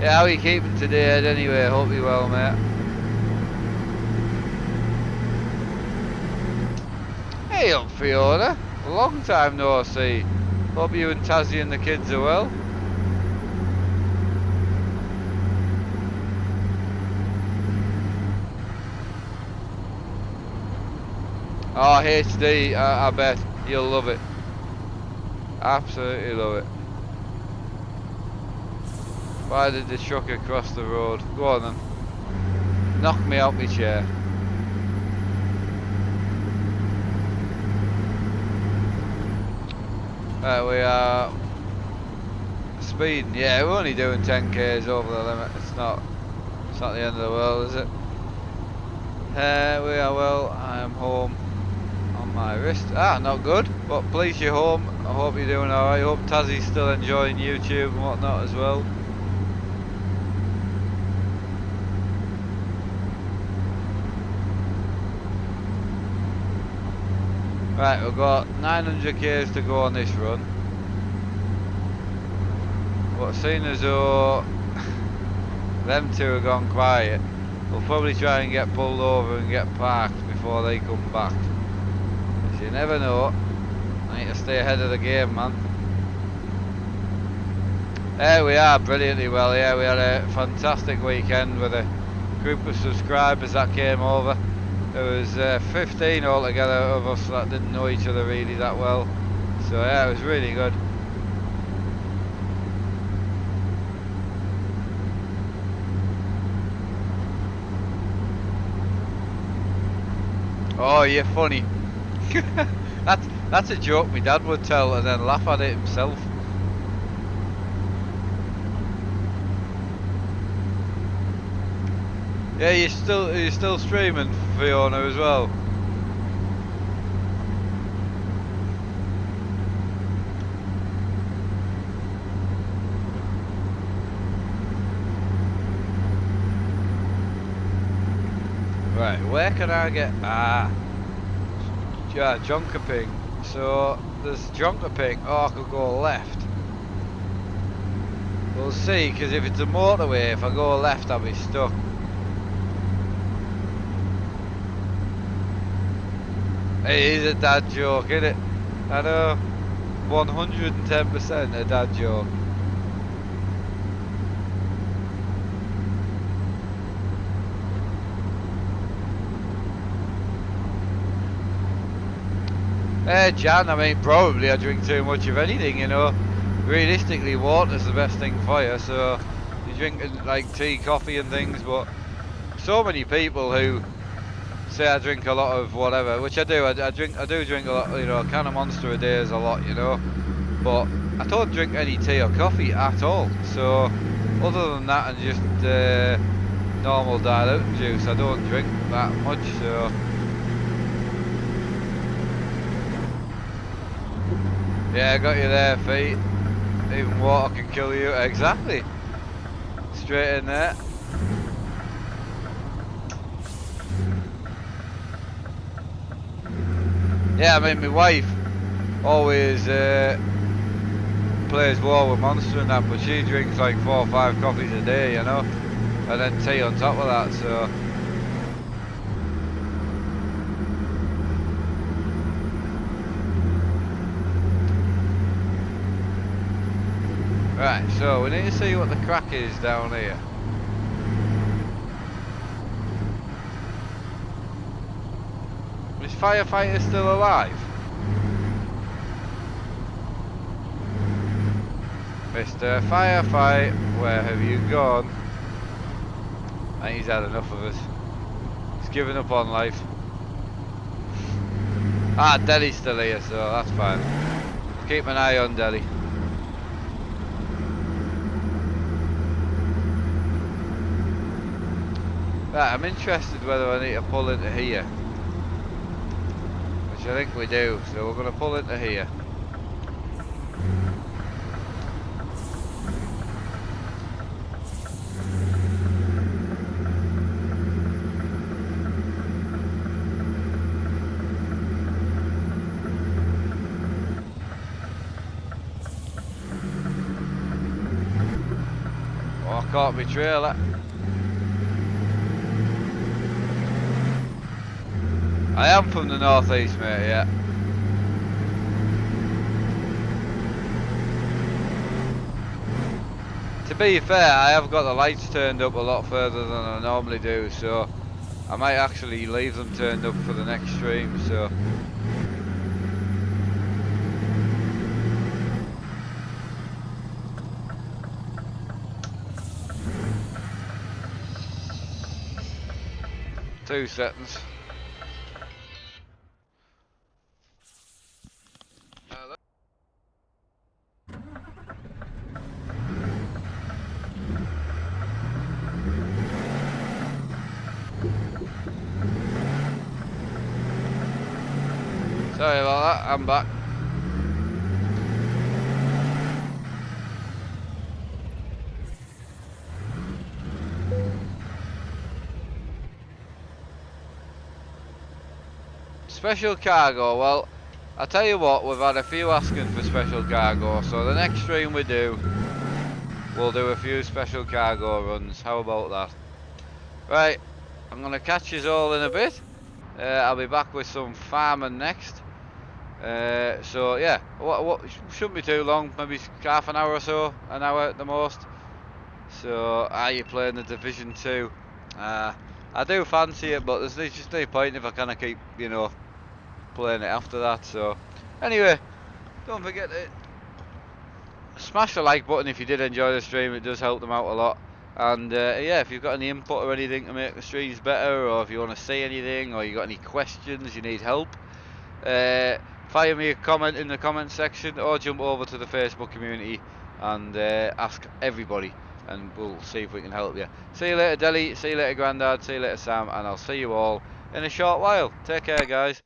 Yeah, how are you keeping today, Ed? Anyway, hope you're well, mate. Hey up, Fiona. Long time no see. Hope you and Tazzy and the kids are well. Oh, HD, I bet you'll love it. Absolutely love it. Why did the trucker cross the road? Go on then. Knock me out my chair. Right, we are speeding. Yeah, we're only doing 10k's over the limit. It's not the end of the world, is it? We are well. I am home on my wrist. Ah, not good. But please, you're home. I hope you're doing alright. I hope Tazzy's still enjoying YouTube and whatnot as well. Right, we've got 900k's to go on this run. But seeing as though them two have gone quiet, we'll probably try and get pulled over and get parked before they come back. Because you never know. I need to stay ahead of the game, man. There we are, brilliantly well. Yeah, we had a fantastic weekend with a group of subscribers that came over. There was 15 altogether of us that didn't know each other really that well. So yeah, it was really good. Oh, you're funny. That's a joke my dad would tell and then laugh at it himself. Yeah, you're still streaming, Fiona, as well. Right, where can I get Jonkoping. So there's Jonkoping. Oh, I could go left. We'll see, because if it's a motorway, if I go left, I'll be stuck. It is a dad joke, isn't it? I know. 110% a dad joke. Jan, I mean, probably I drink too much of anything, you know. Realistically, water's the best thing for you, so you drink like tea, coffee and things, but so many people who say I drink a lot of whatever, which I do. I do drink a lot, you know, a can of Monster a day is a lot, you know. But I don't drink any tea or coffee at all. So other than that and just normal diluting juice, I don't drink that much. So yeah, I got you there, feet. Even water can kill you. Exactly. Straight in there. Yeah, I mean, my wife always plays war with Monster and that, but she drinks like 4 or 5 coffees a day, you know, and then tea on top of that, so. Right, so we need to see what the crack is down here. Is firefighter still alive? Mr. Firefight, where have you gone? I think he's had enough of us. He's given up on life. Ah, Delhi's still here, so that's fine. Keep an eye on Delhi. Right, I'm interested whether I need to pull into here. Which I think we do, so we're going to pull into here. Oh, I caught my trailer. I am from the northeast, mate, yeah. To be fair, I have got the lights turned up a lot further than I normally do, so I might actually leave them turned up for the next stream, so. Two seconds. Sorry about that, I'm back. Special cargo, well, I tell you what, we've had a few asking for special cargo, so the next stream we do, we'll do a few special cargo runs. How about that? Right, I'm going to catch you all in a bit. I'll be back with some farming next. So yeah, what shouldn't be too long, maybe half an hour or so, an hour at the most. So, are you playing the Division 2? I do fancy it, but there's just no point if I kind of keep, you know, playing it after that. So, anyway, don't forget to smash the like button if you did enjoy the stream. It does help them out a lot. And yeah, if you've got any input or anything to make the streams better, or if you want to say anything, or you got any questions, you need help, fire me a comment in the comment section, or jump over to the Facebook community and ask everybody, and we'll see if we can help you. See you later, Delhi. See you later, Grandad. See you later, Sam. And I'll see you all in a short while. Take care, guys.